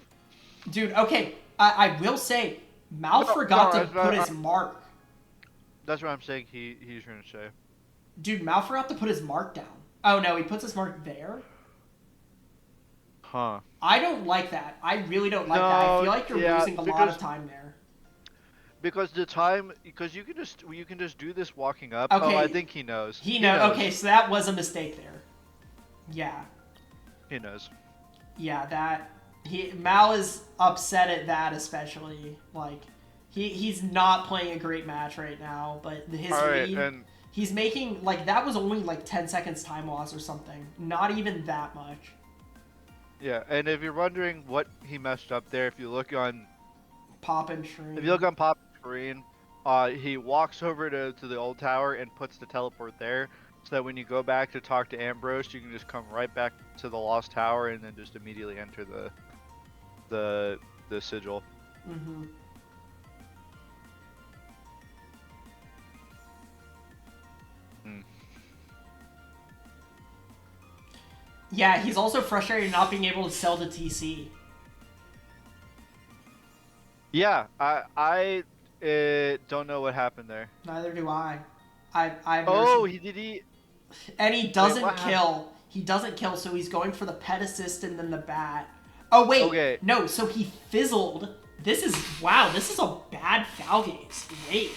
Dude, okay, I will say, Mal No, forgot no, to put his mark. That's what I'm saying. He's trying to say. Dude, Mal forgot to put his mark down. Oh no, he puts his mark there? Huh. I don't like that. I really don't like No, that. I feel like you're yeah, losing a lot because- of time there. Because you can just do this walking up. Okay. Oh, I think he knows. He knows. Okay, so that was a mistake there. Yeah. He knows. Yeah, Mal is upset at that, especially. Like, he's not playing a great match right now, but his All right, lead, and he's making, like, that was only like 10 seconds time loss or something. Not even that much. yeah, and if you're wondering what he messed up there, if you look on Poppin' stream. Pop screen, he walks over to the old tower and puts the teleport there, so that when you go back to talk to Ambrose, you can just come right back to the lost tower and then just immediately enter the sigil. Mm-hmm. Mm. Yeah, he's also frustrated not being able to sell the TC. Yeah, I don't know what happened there. Neither do I. I've Oh, never seen... he And he doesn't what kill. He doesn't kill, so he's going for the pet assist and then the bat. Oh, wait. Okay. No, so he fizzled. This is... Wow, this is a bad foul gaze. Wait.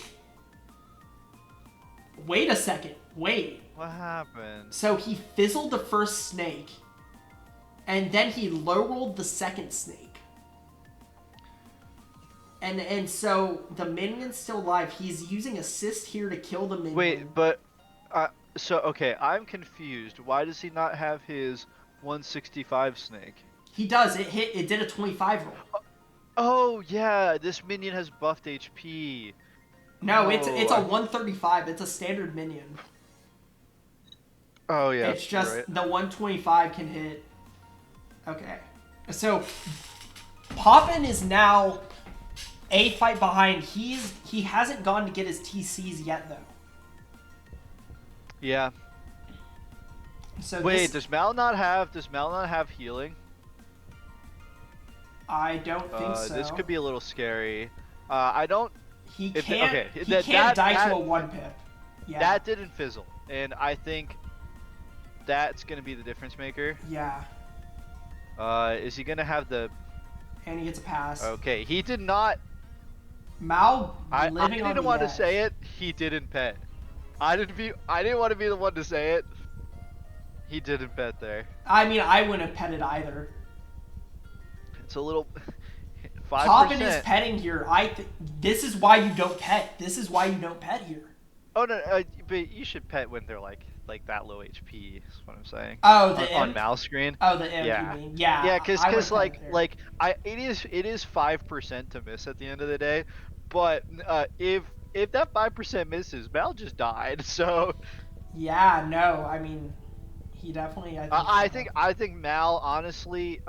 Wait a second. Wait. What happened? So he fizzled the first snake, and then he low rolled the second snake. And so the minion's still alive. He's using assist here to kill the minion. Wait, but so okay, I'm confused. Why does he not have his 165 snake? He does. It did a 25 roll. Oh yeah, this minion has buffed HP. No, it's Oh, a 135. It's a standard minion. Oh yeah, It's just you're right. the 125 can hit. Okay. So Poppin is now a fight behind. He hasn't gone to get his TCs yet though. Yeah. So Wait, does Mal not have healing? I don't think so. This could be a little scary. I don't. He if- can't. okay, He that- can't die that- to a 1-pip. Yeah. That didn't fizzle, and I think that's gonna be the difference maker. Yeah. Is he gonna have the? And he gets a pass. Okay, he did not. Mal I living on didn't the want to edge. say it. He didn't pet. I didn't want to be the one to say it. He didn't pet there. I mean, I wouldn't have petted either. It's a little. 5%. Poppin is petting here. This is why you don't pet. This is why you don't pet here. Oh no, but you should pet when they're like that low HP. Is what I'm saying. Oh, the on imp? mouse screen. Oh, the imp, Yeah. you mean? Yeah. Yeah, I because would've pet like it there. it is 5% to miss at the end of the day, but if that 5% misses, Mal just died. So Yeah, no, I mean, he definitely. I think Mal honestly,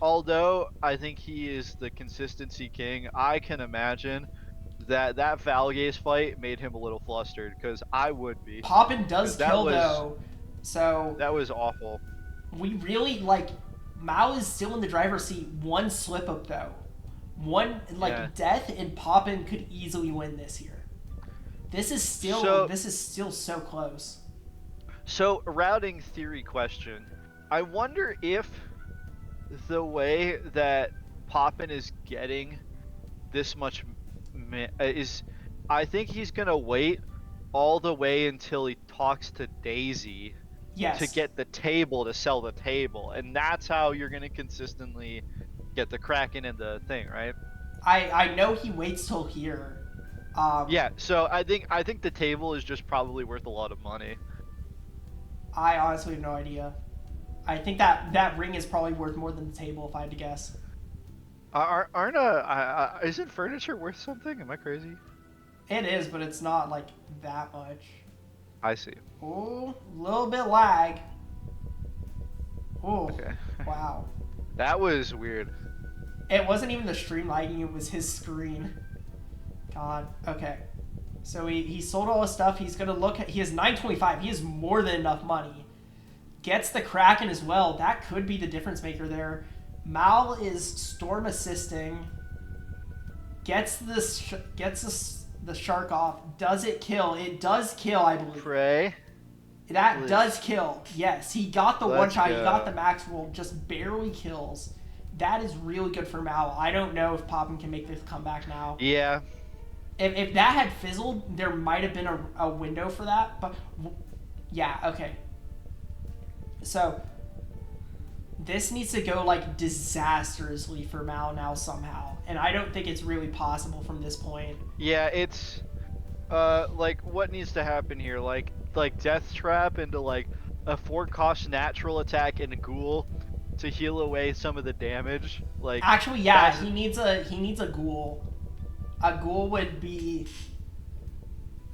although I think he is the consistency king, I can imagine that Valgaze fight made him a little flustered, because I would be. Poppin does 'Cause that kill was- though, so That was awful. we really like. Mao is still in the driver's seat. One slip up though, one like Yeah. Death and Poppin could easily win this here. This is still so close. So, routing theory question. I wonder if the way that Poppin is getting this much is, I think he's gonna wait all the way until he talks to Daisy Yes. to get the table to sell the table, and that's how you're gonna consistently get the Kraken in the thing, right? I know he waits till here. Yeah. So I think the table is just probably worth a lot of money. I honestly have no idea. I think that ring is probably worth more than the table if I had to guess. Isn't furniture worth something? Am I crazy? It is, but it's not like that much. I see. Ooh, a little bit lag. Ooh, Okay. wow. That was weird. It wasn't even the stream lagging, it was his screen. God, okay. So he sold all his stuff. He's going to look at... He has 925. He has more than enough money. Gets the Kraken as well. That could be the difference maker there. Mal is storm assisting. Gets the shark off. Does it kill? It does kill, I believe. Pray. That Please. does kill. Yes, he got the Let's one shot. He go. got the max roll. Just barely kills. That is really good for Mal. I don't know if Poppin can make this comeback now. Yeah. If that had fizzled, there might have been a window for that. But yeah, okay. So this needs to go like disastrously for Mal now somehow, and I don't think it's really possible from this point. Yeah. It's like what needs to happen here? Like Death Trap into like a 4-cost natural attack and a Ghoul to heal away some of the damage. Like Actually, yeah, that's- he needs a Ghoul. A Ghoul would be.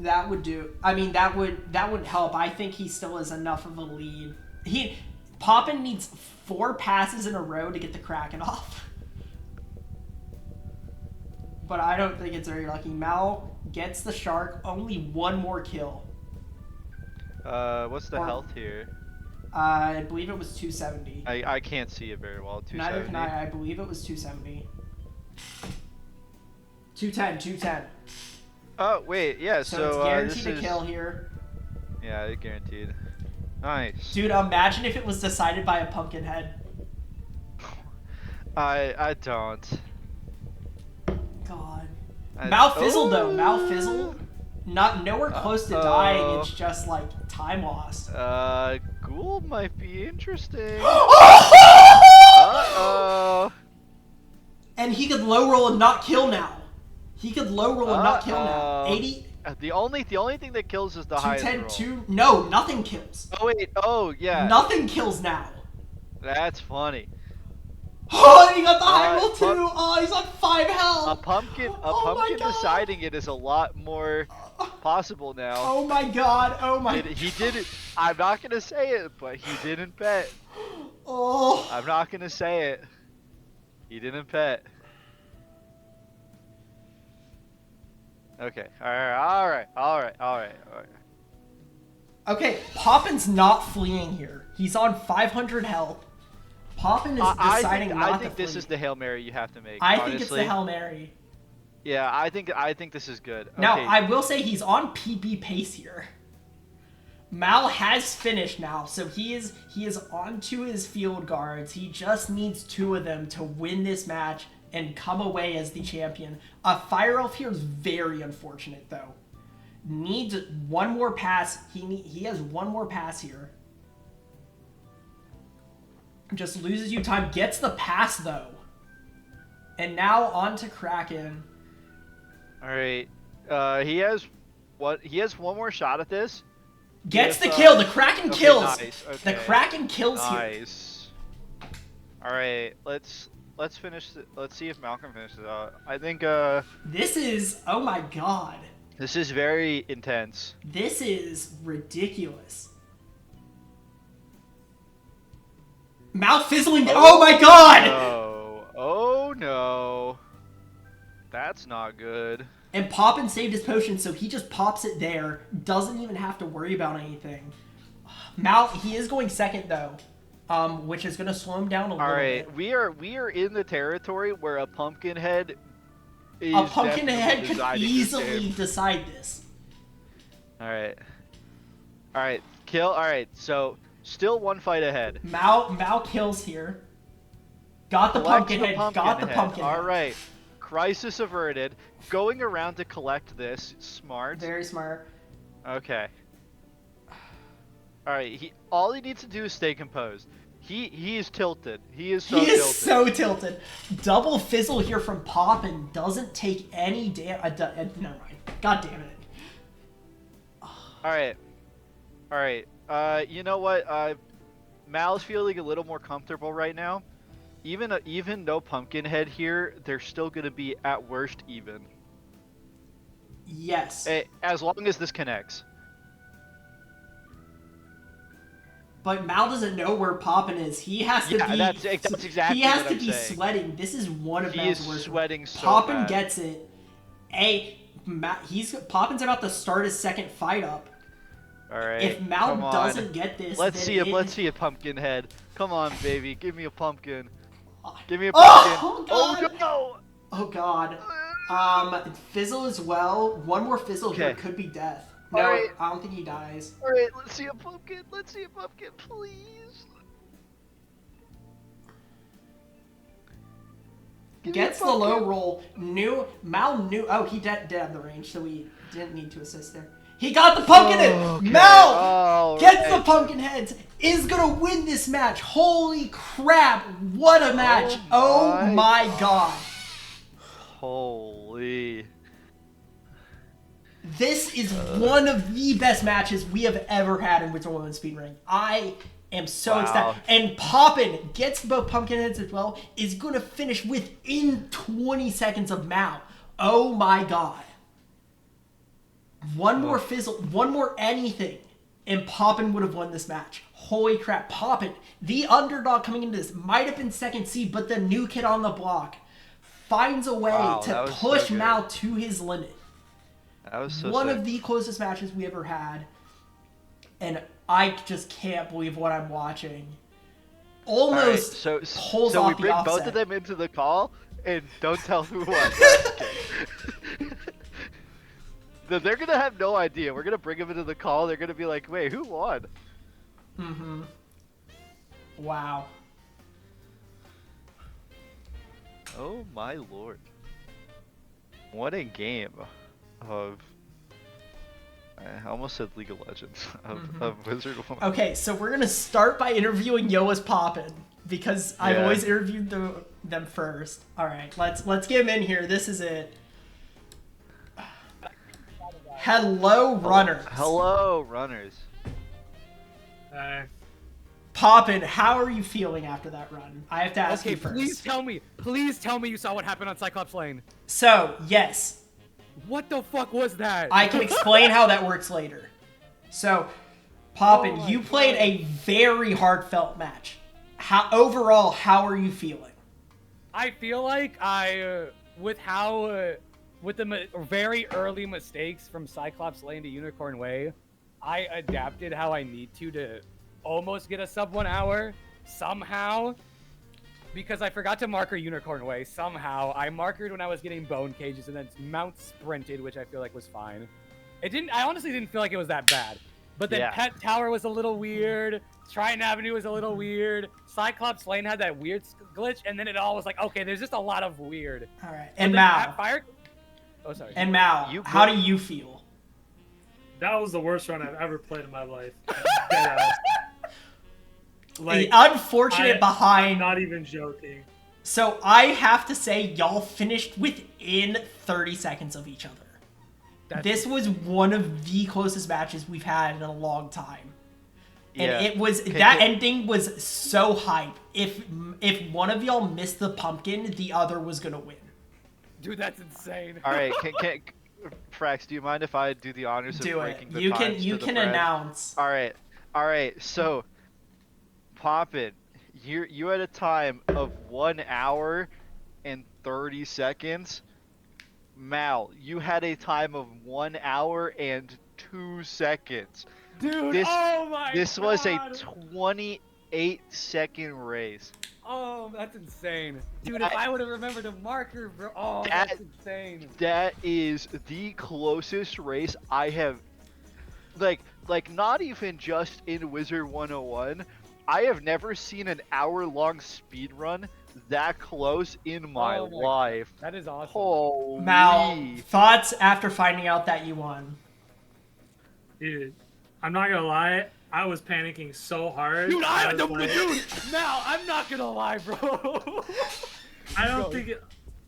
That would do. I mean, that would help. I think he still has enough of a lead. Poppin needs 4 passes in a row to get the Kraken off. But I don't think it's very lucky. Mal gets the shark. Only one more kill. What's the Or- health here? I believe it was 270. I can't see it very well. 270. Neither can I. I believe it was 270. 210. Oh wait, yeah. So, So, it's guaranteed this to is... kill here. Yeah, it's guaranteed. Nice. Dude, imagine if it was decided by a pumpkin head. I don't. God. I- Mal fizzled though. Ooh. Mal fizzled. Nowhere close to dying. It's just like time lost. Ghoul might be interesting. Oh! And he could low roll and not kill now. He could low roll and not kill now. 80, The only thing that kills is the highest 210, roll. 2. No, nothing kills. Oh wait. Oh yeah. Nothing kills now. That's funny. Oh, and he got the high roll Pump- too. Oh, he's on 5 health. A pumpkin Oh my God. deciding it is a lot more possible now. Oh my god. Oh my. He did it. I'm not gonna say it, but he didn't bet. Oh. I'm not gonna say it. He didn't bet. Okay. All right. Okay, Poppin's not fleeing here. He's on 500 health. Poppin is deciding not I to think flee. this is the Hail Mary you have to make. I honestly. think it's the Hail Mary. Yeah, I think this is good. Now, Okay. I will say he's on PB pace here. Mal has finished now, so he is onto his field guards. He just needs 2 of them to win this match and come away as the champion. A Fire Elf here is very unfortunate, though. Needs one more pass. He has one more pass here. Just loses you time. Gets the pass, though. And now on to Kraken. All right. He has one more shot at this. Gets If, the kill. The Kraken okay, kills. nice, The okay. Kraken kills here. Nice. All right. Let's finish. Let's see if Malcolm finishes out. I think This is, oh my god. this is very intense. This is ridiculous. Mouth fizzling. Oh my god! No. Oh no. That's not good. And Poppin saved his potion, so he just pops it there. Doesn't even have to worry about anything. Mal, he is going second though, which is gonna slow him down a little bit. All right, we are in the territory where a Pumpkinhead is A Pumpkinhead could deciding this easily game. decide this. All right, kill. All right, so still one fight ahead. Mal kills here. Got the Pumpkinhead. Got the Pumpkinhead. All right, crisis averted. Going around to collect this. Smart. Very smart. Okay. All right. All he needs to do is stay composed. He is tilted. He is so tilted. He is so tilted. Double fizzle here from Poppin doesn't take any damage. Never mind. God damn it. All right. You know what? Mal's feeling a little more comfortable right now. Even though Pumpkinhead here, they're still gonna be at worst even. Yes. As long as this connects. But Mal doesn't know where Poppin is. He has to be. That's exactly. He has what to I'm be saying. sweating. This is one of He Mal's is worst. sweating so Poppin bad. gets it. Poppin's about to start his second fight up. All right. If Mal come on. doesn't get this, let's then see it. Let's see a Pumpkinhead. Come on, baby. Give me a pumpkin. Give me a Oh, pumpkin. God. Oh no! Oh god. Fizzle as well. One more fizzle here Okay. could be death. No, Alright. I don't think he dies. All right, let's see a pumpkin. Let's see a pumpkin, please. Give me a Gets the low pumpkin. roll. Mal knew. Oh, he did have the range, so we didn't need to assist there. He got the pumpkin head. Okay, Mal all gets the right. pumpkin heads. Is gonna win this match. Holy crap! What a match! Oh my god! Holy. This is one of the best matches we have ever had in Wizard Women Speedrunning. I am so Wow. ecstatic. And Poppin gets both pumpkin heads as well. Is going to finish within 20 seconds of Mal. Oh my god. One more fizzle, one more anything, and Poppin would have won this match. Holy crap. Poppin, the underdog coming into this, might have been second seed, but the new kid on the block finds a way Wow, to that was so push good. Mal to his limit. That was so One sick. of the closest matches we ever had, and I just can't believe what I'm watching. All right, Almost so pulls we off the bring offset. both of them into the call and don't tell who won. They're gonna have no idea. We're gonna bring them into the call. They're gonna be like, "Wait, who won?" Mm-hmm. Wow. Oh my lord! What a game of. I almost said League of Legends of Wizard Woman. Okay, so we're gonna start by interviewing YoWazPoppin because I've Yeah. always interviewed them first. All right, let's get him in here. This is it. Hello, runners. Hello, runners. Poppin, how are you feeling after that run? I have to ask Okay, you first. please tell me you saw what happened on Cyclops Lane. So, yes, What the fuck was that? I can explain how that works later. So, Poppin, Oh my you played a very heartfelt match. Overall, how are you feeling? I feel like with the very early mistakes from Cyclops Lane to Unicorn Way, I adapted how I need to almost get a sub 1 hour somehow. Because I forgot to marker Unicorn Way somehow. I markered when I was getting bone cages and then Mount Sprinted, which I feel like was fine. I honestly didn't feel like it was that bad. But then Yeah. Pet Tower was a little weird. Triton Avenue was a little weird. Cyclops Lane had that weird glitch, and then it all was like, okay, there's just a lot of weird. All right, But and then Mal. Oh, sorry. And Mal, You how go- do you feel? That was the worst run I've ever played in my life. Deadass. The unfortunate I'm behind. not even joking. So I have to say, y'all finished within 30 seconds of each other. This was one of the closest matches we've had in a long time. And Yeah. it was that ending was so hype. If one of y'all missed the pumpkin, the other was gonna win. Dude, that's insane. All right, Frax, do you mind if I do the honors Do of it. breaking the You times to can the bread? announce. All right. So, Poppin, you had a time of 1 hour and 30 seconds. Mal, you had a time of 1 hour and 2 seconds. Dude, This oh my this god. was a 28-second race. Oh, that's insane. Dude, That- if I would have remembered a marker, bro. Oh, That- that's insane. That is the closest race I have, like not even just in Wizard 101. I have never seen an hour-long speed run that close in my Oh my- life. That is awesome. Holy. Mal, thoughts after finding out that you won? Dude, I'm not gonna lie. I was panicking so hard. Dude, I was like- now I'm not gonna lie, bro. I don't think it,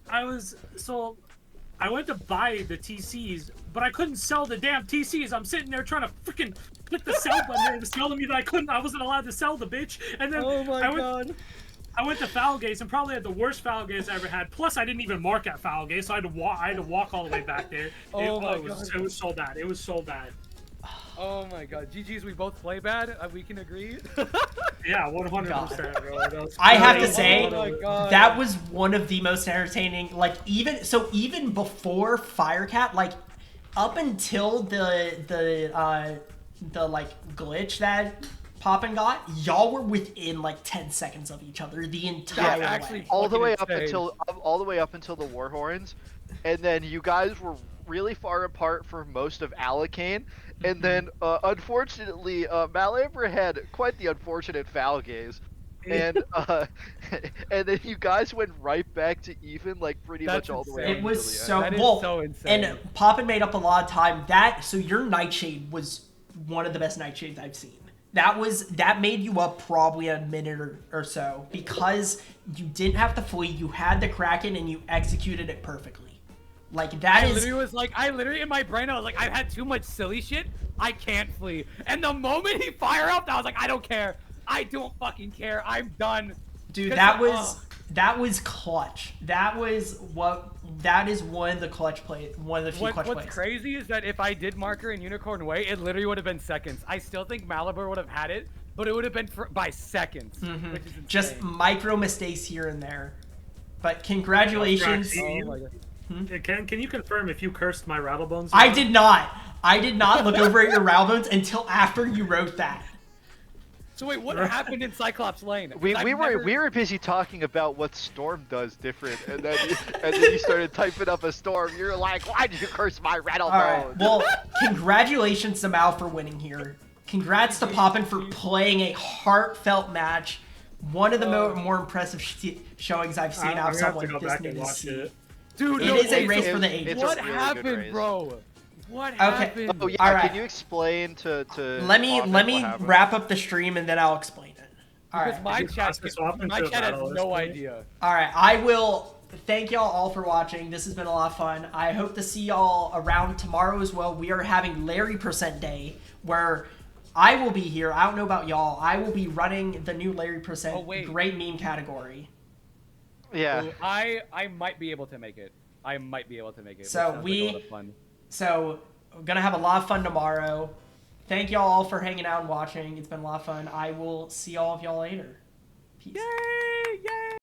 I was so. I went to buy the TCs, but I couldn't sell the damn TCs. I'm sitting there trying to freaking click the sell button, and it was telling me that I wasn't allowed to sell the bitch. And then Oh my I god. I went to foul gates and probably had the worst foul gates I ever had. Plus, I didn't even mark at foul gates, so I had to walk all the way back there. Oh my it was so bad. It was so bad. Oh my god. GG's, we both play bad. We can agree. Yeah, 100%, bro. That was I have to crazy. say, Oh my God. that was one of the most entertaining. Like even before Firecat, like up until the like glitch that Poppin got, y'all were within like 10 seconds of each other the entire That's actually way. all the way up insane. until the Warhorns, and then you guys were really far apart for most of Alicane, and then unfortunately Malamber had quite the unfortunate foul gaze, and and then you guys went right back to even, like pretty That's much all the way. insane. up It was until the so end. That is well, so insane. and Poppin made up a lot of time. So your Nightshade was one of the best Nightshades I've seen. That made you up probably a minute or so because you didn't have to flee. You had the Kraken and you executed it perfectly. Like I literally in my brain, I was like, I've had too much silly shit. I can't flee. And the moment he fired up, I was like, I don't care. I don't fucking care. I'm done. Dude, 'Cause that like, was clutch. That is one of the clutch plays. One of the few clutch What's plays. crazy is that if I did marker in Unicorn Way, it literally would have been seconds. I still think Malamber would have had it, but it would have been by seconds. Which is insane. Just micro mistakes here and there. But congratulations. Roxy, Oh my god. Can you confirm if you cursed my rattle bones? I did not. I did not look over at your Ralbones until after you wrote that. So wait, what happened in Cyclops Lane? 'Cause We I've were never- busy talking about what Storm does different, and then you started typing up a Storm. You're like, why did you curse my rattle All right. bones? Well, congratulations to Mal for winning here. Congrats to Poppin for playing a heartfelt match. One of the more impressive showings I've seen out I'm of gonna have to someone go this back new and to watch see. it. Dude, It no, is a wait, race so for the ages. It's a what really good happened, race. bro? What Okay. happened? Oh yeah, All right. can you explain to Let me Poppin what let me happened? wrap up the stream and then I'll explain it. All Because right. my you chat, toss this off into my a chat has battle, no please? idea. All right, I will thank y'all all for watching. This has been a lot of fun. I hope to see y'all around tomorrow as well. We are having Larry Percent Day where I will be here. I don't know about y'all. I will be running the new Larry Percent Oh, wait. Great Meme category. Yeah. So I might be able to make it. I might be able to make it. which So sounds like we- a lot of fun. So we're gonna have a lot of fun tomorrow. Thank y'all all for hanging out and watching. It's been a lot of fun. I will see all of y'all later. Peace. Yay! Yay!